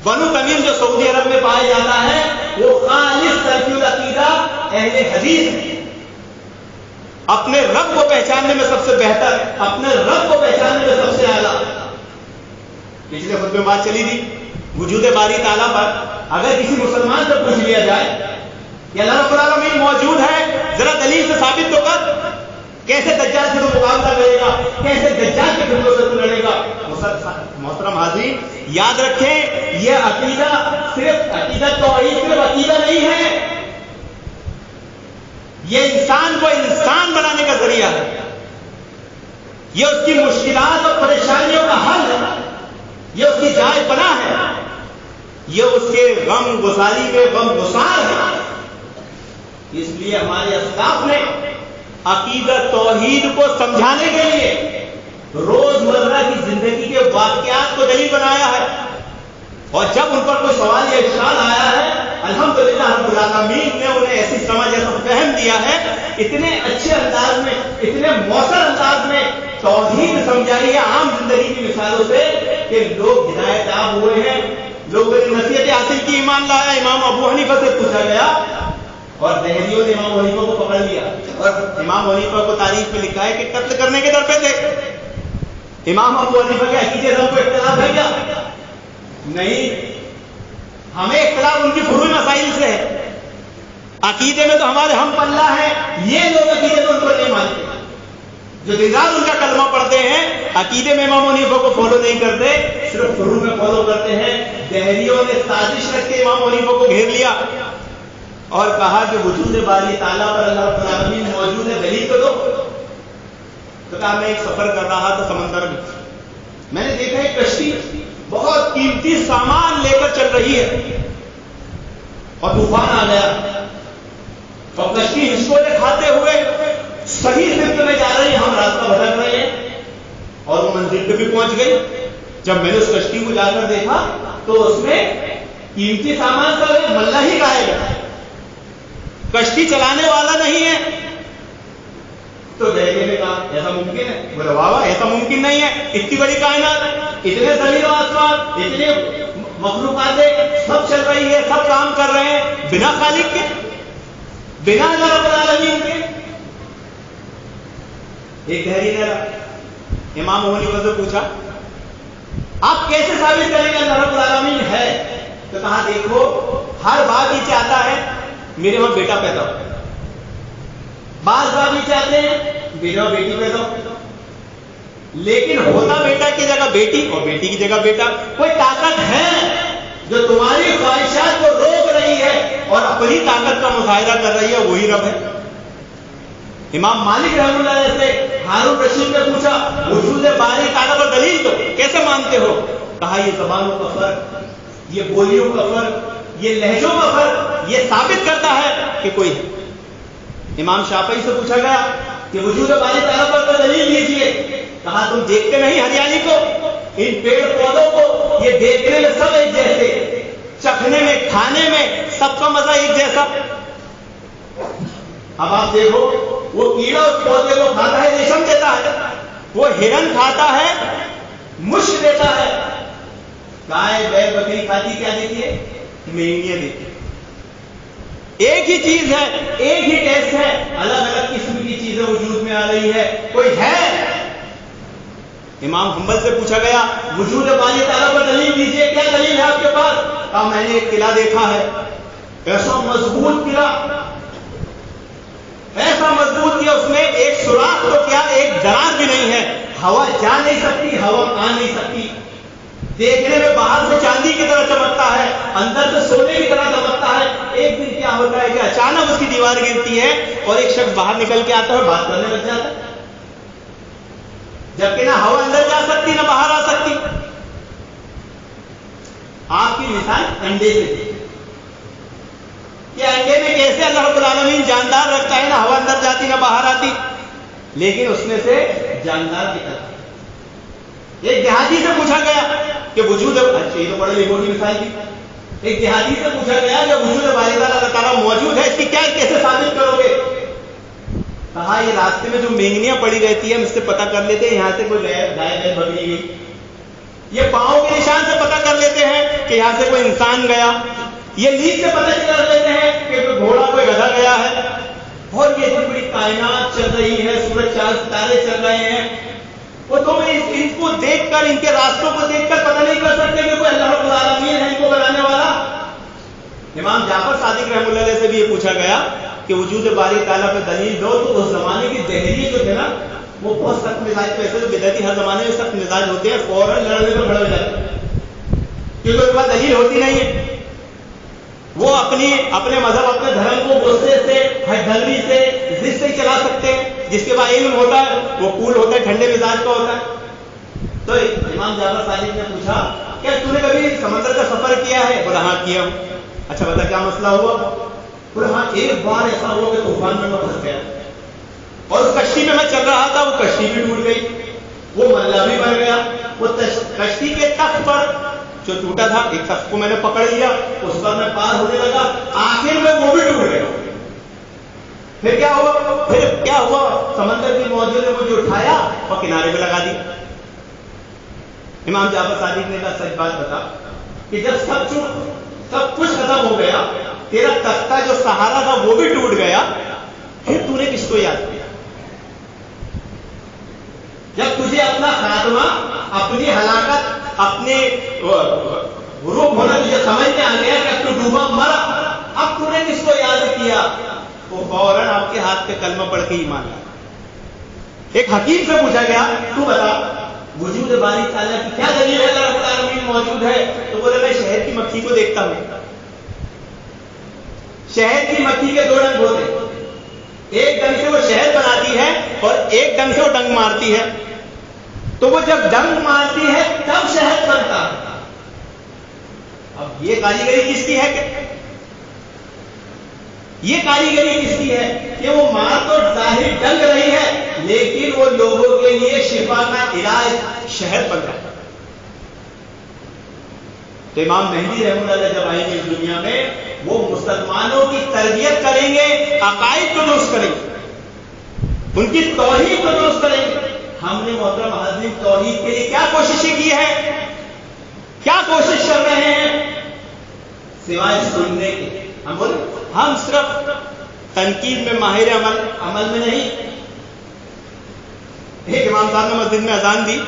بنو تمیم جو سعودی عرب میں پایا جاتا ہے وہ خالص ترکی العقیدہ اہل حدیث ہے. اپنے رب کو پہچاننے میں سب سے بہتر, اپنے رب کو پہچاننے میں سب سے اعلیٰ. پچھلے خطبے میں بات چلی تھی وجود باری تعالیٰ پر. اگر کسی مسلمان سے پوچھ لیا جائے کہ اللہ رب العالمین موجود ہے, ذرا دلیل سے ثابت تو کر, کیسے دجال سے تو مقابلہ کرے گا, کیسے دجال کے فتنوں سے تو لڑے گا. محترم حاضرین, یاد رکھیں یہ عقیدہ صرف عقیدہ توحید صرف عقیدہ نہیں ہے, یہ انسان کو انسان بنانے کا ذریعہ ہے. یہ اس کی مشکلات اور پریشانیوں کا حل ہے, یہ اس کی جائے پناہ ہے, یہ اس کے غم گساری میں غم گسار ہے. اس لیے ہمارے اسلاف نے عقیدہ توحید کو سمجھانے کے لیے روزمرہ کی زندگی کے واقعات کو دلیل بنایا ہے. اور جب ان پر کوئی سوال یا اشکال آیا ہے, الحمدللہ رب العالمین نے انہیں ایسی سمجھ ایسا فہم دیا ہے, اتنے اچھے انداز میں, اتنے مؤثر انداز میں توحید سمجھائی ہے عام زندگی کی مثالوں سے کہ لوگ ہدایت یاب ہوئے ہیں. لوگوں نے نصیحت حاصل کی, ایمان لایا. امام ابو حنیفہ سے پوچھا گیا اور دہلیوں نے امام حنیفہ کو پکڑ لیا, اور امام حنیفہ کو تاریخ میں لکھا ہے کہ قتل کرنے کے در پہ تھے. امام ابو حنیفہ کے عقیدے سے ہم کو اختلاف ہے کیا؟ نہیں, ہمیں اختلاف ان کی فروعی مسائل سے ہے. عقیدے میں تو ہمارے ہم پلہ ہیں. یہ لوگ عقیدے میں ان کو نہیں مانتے, جو دن رات ان کا کلمہ پڑھتے ہیں, عقیدے میں امام حنیفہ کو فالو نہیں کرتے, صرف فروع میں فالو کرتے ہیں. دہلیوں نے سازش رکھ کے امام حنیفہ کو گھیر لیا اور کہا کہ وجود باری تعالیٰ پر اللہ رب العالمین موجود ہے, دلیل تو دو. تو کہا میں ایک سفر کر رہا تھا سمندر میں, میں نے دیکھا ایک کشتی بہت قیمتی سامان لے کر چل رہی ہے اور طوفان آ گیا, اور کشتی ہچکولے کھاتے ہوئے صحیح سمت میں جا رہی ہے, ہم راستہ بھٹک رہے ہیں اور وہ منزل پہ بھی پہنچ گئی. جب میں نے اس کشتی کو جا کر دیکھا تو اس میں قیمتی سامان کا ایک ملہ ہی غائب ہے, کشتی چلانے والا نہیں ہے. تو دہلی نے کہا ایسا ممکن ہے؟ بولے واہ واہ, ایسا ممکن نہیں ہے. اتنی بڑی کائنات, اتنے زمین و آسمان, اتنے مخلوقات سب چل رہی ہے, سب کام کر رہے ہیں بنا خالق کے, بنا اللہ رب العالمین کے. ایک دہلی نے امام حنیفہ سے پوچھا آپ کیسے ثابت کریں گے اللہ رب العالمین ہے؟ تو کہا دیکھو ہر باپ یہ چاہتا ہے میرے وہاں بیٹا پیدا ہو, بعض باپ یہ چاہتے ہیں میرے وہاں بیٹی پیدا ہو, لیکن ہوتا بیٹا کی جگہ بیٹی اور بیٹی کی جگہ بیٹا. کوئی طاقت ہے جو تمہاری خواہشات کو روک رہی ہے اور اپنی طاقت کا مظاہرہ کر رہی ہے, وہی رب ہے. امام مالک رحمۃ اللہ علیہ سے ہارون رشید نے پوچھا وجود باری تعالیٰ پر دلیل تو کیسے مانتے ہو؟ کہا یہ زبانوں کا فرق, یہ بولیوں کا فرق, یہ لہجوں کا فرق, یہ ثابت کرتا ہے کہ کوئی ہے. امام شافعی سے پوچھا گیا کہ وجود باری تعالیٰ پر دلیل دیجیے. کہا تم دیکھتے نہیں ہریالی کو, ان پیڑ پودوں کو, یہ دیکھنے میں سب ایک جیسے, چکھنے میں, کھانے میں سب کا مزہ ایک جیسا. اب آپ دیکھو وہ کیڑا اس پودے کو کھاتا ہے, ریشم دیتا ہے, وہ ہرن کھاتا ہے, مشک دیتا ہے. گائے بیل بکری کھاتی کیا دیتی ہے؟ مہنگیاں دیتی ہے. ایک ہی چیز ہے, ایک ہی ٹیسٹ ہے, الگ الگ قسم کی چیزیں وجود میں آ رہی ہے. کوئی ہے؟ امام حنبل سے پوچھا گیا وجود باری تعالیٰ پر دلیل دیجیے, کیا دلیل ہے آپ کے پاس؟ کہا میں نے ایک قلعہ دیکھا ہے, ایسا مضبوط قلعہ, ایسا مضبوط کہ اس میں ایک سوراخ تو کیا ایک دراز بھی نہیں ہے, ہوا جا نہیں سکتی, ہوا آ نہیں سکتی. دیکھنے میں باہر سے چاندی کی طرح چمکتا ہے, اندر سے سونے کی طرح چمکتا ہے. ایک دن کیا ہوتا ہے کہ اچانک اس کی دیوار گرتی ہے اور ایک شخص باہر نکل کے آتا ہے, بات کرنے لگ جاتا ہے, جبکہ نہ ہوا اندر جا سکتی نہ باہر آ سکتی. آپ کی مثال انڈے سے دی کہ انڈے میں کیسے اللہ رب العالمین جاندار رکھتا ہے, نہ ہوا اندر جاتی نہ باہر آتی, لیکن اس میں سے جاندار نکلتا. ایک دیہاتی سے پوچھا گیا کہ وجود, اچھا یہ تو بڑے لکھوں کی مثال تھی. ایک دیہاتی سے پوچھا گیا کہ وجود باری اللہ تعالیٰ موجود ہے, اس کی کیا کیسے ثابت کرو گے؟ کہا یہ راستے میں جو مینگنیاں پڑی رہتی ہیں ہم اس سے پتہ کر لیتے ہیں, یہاں سے کوئی گائے بیل بکری گئی, یہ پاؤں کے نشان سے پتہ کر لیتے ہیں کہ یہاں سے کوئی انسان گیا، یہ لیگ سے پتہ کر لیتے ہیں کہ کوئی گھوڑا کوئی گدھا گیا ہے، اور یہ اتنی بڑی کائنات چل رہی ہے، سورج چاند ستارے چل رہے ہیں، وہ تم ان کو دیکھ کر، ان کے راستوں کو دیکھ کر پتہ نہیں کر سکتے کہ کوئی اللہ رب العالمین ہے ان کو بنانے والا؟ امام جعفر صادق رحمۃ اللہ علیہ سے بھی یہ پوچھا گیا کہ وجود باری تعالیٰ پہ دلیل دو، تو اس زمانے کی دہلی جو تھے نا وہ بہت سخت مزاج پہ، ایسے تو بدعتی ہر زمانے میں سخت مزاج ہوتے ہیں، فوراً لڑنے پر کھڑے ہو جاتے ہیں کیونکہ ان کے پاس دلیل ہوتی نہیں ہے۔ وہ اپنے مذہب، اپنے دھرم کو غصے سے، ہڈھلوی سے، ضد سے چلا سکتے ہیں۔ جس کے بعد علم ہوتا ہے وہ کول ہوتا ہے، ٹھنڈے مزاج کا ہوتا ہے۔ تو امام جعفر صادق نے پوچھا کیا تو نے کبھی سمندر کا سفر کیا ہے؟ بولا ہاں کیا ہوں۔ اچھا بتا کیا مسئلہ ہوا؟ بولا ہاں ایک بار ایسا ہوا کہ طوفان میں پھنس گیا اور اس کشتی میں چل رہا تھا، وہ کشتی بھی ٹوٹ گئی، وہ ملہ بھی بن گیا، وہ کشتی کے تخت پر جو ٹوٹا تھا، ایک تخت کو میں نے پکڑ لیا، اس پر میں پار ہونے لگا، آخر میں وہ بھی ٹوٹ گیا۔ پھر کیا ہوا؟ سمندر کی موجوں نے مجھے اٹھایا اور کنارے پہ لگا دیا۔ امام جعفر صادق نے کہا سچ بات بتا کہ جب سب کچھ ختم ہو گیا، تیرا تختہ جو سہارا تھا وہ بھی ٹوٹ گیا، پھر تو نے کس کو یاد کیا؟ جب تجھے اپنا خاتمہ، اپنی ہلاکت، اپنے غروب ہونا تجھے سمجھ میں آ گیا کہ اب تو ڈوبا مرا، اب تو نے کس کو یاد کیا؟ وہ فوراً آپ کے ہاتھ پہ کلمہ پڑھ کے ایمان لایا۔ ایک حکیم سے پوچھا گیا تو بتا وجود باری تعالیٰ کی کیا دلیل ہے اللہ رب العالمین موجود ہے؟ تو بولے میں شہد کی مکھی کو دیکھتا ہوں، شہد کی مکھی کے دو ڈنگ ہوتے ہیں، ایک ڈنگ سے وہ شہد بناتی ہے اور ایک ڈنگ سے وہ ڈنگ مارتی ہے، تو وہ جب ڈنگ مارتی ہے تب شہد بنتا ہے۔ اب یہ کاریگری کس کی ہے کہ وہ مار تو ظاہر ڈنگ رہی ہے لیکن وہ لوگوں کے لیے شفا کا علاج شہد بن رہا ہے۔ تو امام مہدی رحمۃ اللہ جب آئیں گے اس دنیا میں، وہ مسلمانوں کی تربیت کریں گے، عقائد کو درست کریں گے، ان کی توحید کو درست کریں گے۔ ہم نے محترم حاضرین توحید کے لیے کیا کوششیں کی ہے، کیا کوشش کر رہے ہیں سوائے سننے کے؟ ہم صرف تنقید میں ماہر عمل میں نہیں۔ ایک امام صاحب نے مسجد میں اذان دی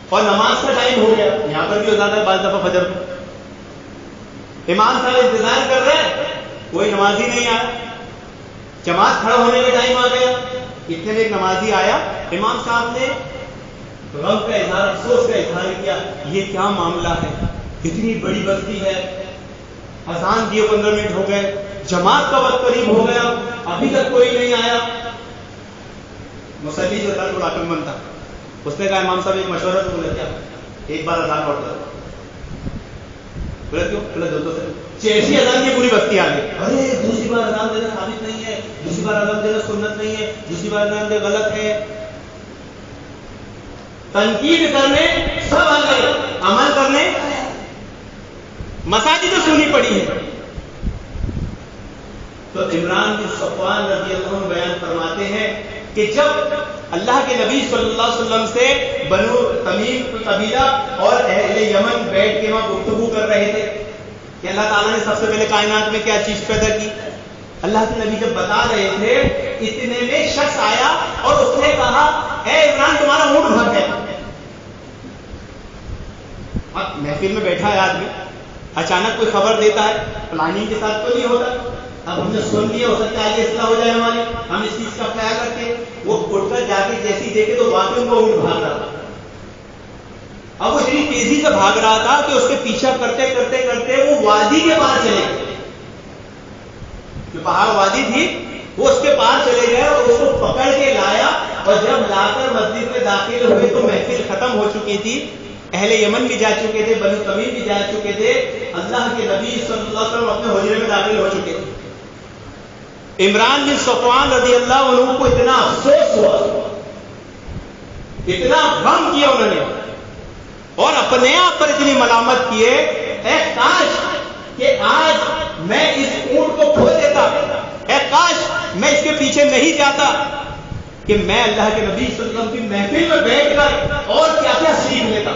اور نماز کا ٹائم ہو گیا، یہاں پر بھی ہو جاتا ہے بعض دفعہ فجر کو، امام صاحب انتظار کر رہے ہیں، کوئی نمازی نہیں آیا، جماعت کھڑا ہونے کا ٹائم آ گیا، اتنے میں ایک نمازی آیا، امام صاحب نے غم کا اظہار، افسوس کا اظہار کیا، یہ کیا معاملہ ہے، اتنی بڑی بستی ہے، اذان دیے 15 منٹ ہو گئے، جماعت کا وقت قریب ہو گیا، ابھی تک کوئی نہیں آیا۔ مصلی جو تھا تھوڑا عقل مند تھا، اس نے کہا امام صاحب ایک مشورہ تو بولے کیا؟ ایک بار اذان پڑھ کر بولے کیوں؟ بولے دو سے چیسی اذان کی پوری بستی آ گئی، ارے دوسری بار اذان دینا ثابت نہیں ہے، دوسری بار اذان دینا سنت نہیں ہے، دوسری بار اذان دینا غلط ہے۔ تنقید کرنے سب آ گئے، عمل کرنے مساجد تو سنی پڑی ہے۔ تو عمران بن صفوان رضی اللہ عنہ بیان فرماتے ہیں کہ جب اللہ کے نبی صلی اللہ علیہ وسلم سے بنو تمیم قبیلہ اور اہل یمن بیٹھ کے وہاں گفتگو کر رہے تھے کہ اللہ تعالیٰ نے سب سے پہلے کائنات میں کیا چیز پیدا کی، اللہ کے نبی جب بتا رہے تھے، اتنے میں شخص آیا اور اس نے کہا اے عمران تمہارا اونٹ بھر ہے۔ اب محفل میں بیٹھا ہے آدمی، اچانک کوئی خبر دیتا ہے، پلاننگ کے ساتھ تو نہیں ہوتا، اب ہم نے سن لیا، ہو سکتا ہے آگے اصلاح ہو جائے ہماری، ہم اس چیز کا خیال رکھیں۔ وہ اٹھ کر جا کے جیسی دیکھے تو واقعی ان کو اونٹ بھاگ رہا تھا، اب وہ اتنی تیزی سے بھاگ رہا تھا کہ اس کے پیچھا کرتے کرتے کرتے وہ وادی کے پار چلے گئے، جو پہاڑ وادی تھی وہ اس کے پار چلے گئے اور اس کو پکڑ کے لایا، اور جب لا کر مسجد میں داخل ہوئے تو محفل ختم ہو چکی تھی، اہل یمن بھی جا چکے تھے، بنو تمیم بھی جا چکے تھے، اللہ کے نبی صلی اللہ علیہ وسلم اپنے حجرے میں داخل ہو چکے تھے۔ عمران بن صفوان رضی اللہ عنہ کو اتنا افسوس ہوا، اتنا غم کیا انہوں نے، اور اپنے آپ پر اتنی ملامت کیے، اے کاش کہ آج میں اس اونٹ کو کھو دیتا، اے کاش میں اس کے پیچھے نہیں جاتا، کہ میں اللہ کے نبی صلی اللہ علیہ وسلم کی محفل میں بیٹھ کر اور کیا کیا سیکھ لیتا۔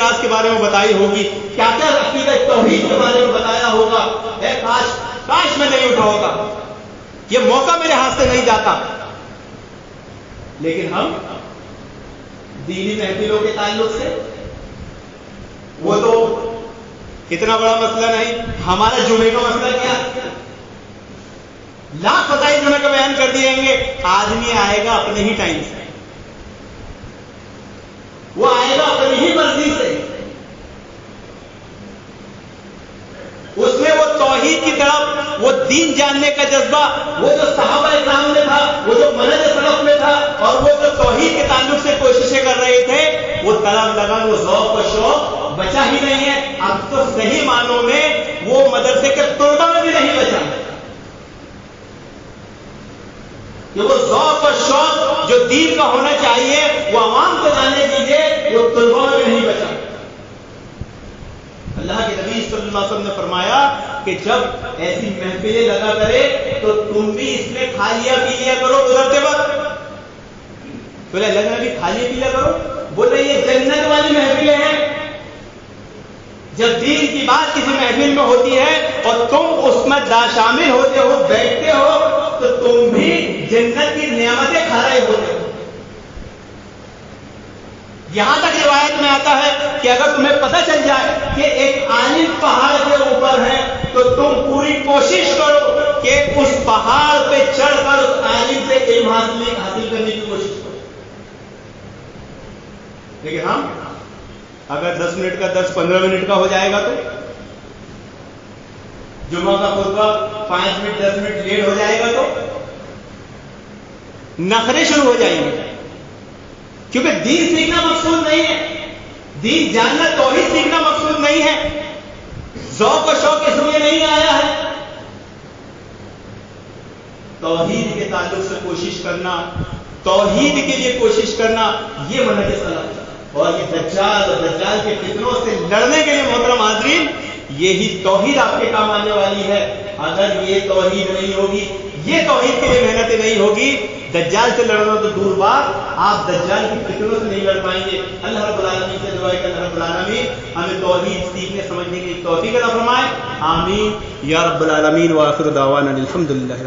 اعتراض کے بارے میں بتائی ہوگی، کیا کیا عقیدہ توحید کے بارے میں بتایا ہوگا، اے کاش میں نہیں اٹھا ہوگا، یہ موقع میرے ہاتھ سے نہیں جاتا. لیکن ہم دینی محفلوں کے تعلق سے وہ تو اتنا بڑا مسئلہ نہیں. ہمارا جمعے کا مسئلہ کیا؟ لاکھ فضائل جمعے کا بیان کر دیے گے. آدمی آئے گا اپنے ہی ٹائم سے، وہ آئے گا اپنی ہی مرضی سے، اس میں وہ توحید کی طرف، وہ دین جاننے کا جذبہ، وہ جو صحابہ اکرام میں تھا، وہ جو منہج سلف میں تھا، اور وہ جو توحید کے تعلق سے کوششیں کر رہے تھے، وہ طلب لگن، وہ ذوق و شوق بچا ہی نہیں ہے. اب تو صحیح معنوں میں وہ مدرسے کے طلبہ میں بھی نہیں بچا کہ وہ ذوق و شوق جو دین کا ہونا چاہیے وہ عوام کو جاننے دیجیے، وہ طلبہ میں بھی نہیں بچا. اللہ کے نبی صلی اللہ علیہ وسلم نے فرمایا کہ جب ایسی محفلیں لگا کرے تو تم بھی اس میں کھا لیا پی لیا کرو گزرتے وقت. بولے اللہ کے نبی کھا لیا پی لیا کرو؟ بول رہے یہ جنت والی محفلیں ہیں. جب دین کی بات کسی محفل میں ہوتی ہے اور تم اس میں شامل ہوتے ہو، بیٹھتے ہو، تو تم بھی جنت کی نعمتیں کھا رہے ہوتے ہو. یہاں تک روایت میں آتا ہے کہ اگر تمہیں پتہ چل جائے کہ ایک عالم پہاڑ کے اوپر ہے تو تم پوری کوشش کرو کہ اس پہاڑ پہ چڑھ کر اس عالم سے علم حاصل کرنے کی کوشش کرو. لیکن ہم اگر 10 منٹ کا درس 15 منٹ کا ہو جائے گا تو جمعہ کا خطبہ 5 منٹ 10 منٹ لیٹ ہو جائے گا تو نخرے شروع ہو جائیں گے. کیونکہ دین سیکھنا مقصود نہیں ہے، دین جاننا توحید سیکھنا مقصود نہیں ہے، ذوق و شوق اس لیے نہیں آیا ہے. توحید کے تعلق سے کوشش کرنا، توحید کے لیے کوشش کرنا، یہ منہج سلف ہے. اور یہ دجال اور دجال کے فتنوں سے لڑنے کے لیے محترم حاضرین یہی توحید آپ کے کام آنے والی ہے. اگر یہ توحید نہیں ہوگی، یہ توحید کے لیے محنتیں نہیں ہوگی، دجال سے لڑنا تو دور بات، آپ دجال کی فتنوں سے نہیں لڑ پائیں گے. اللہ رب العالمین سے دعا ہے کہ اللہ رب العالمین ہمیں توحید سیکھنے سمجھنے کی توفیق عطا فرمائے. آمین یا رب العالمین. وآخر دعوانا الحمدللہ.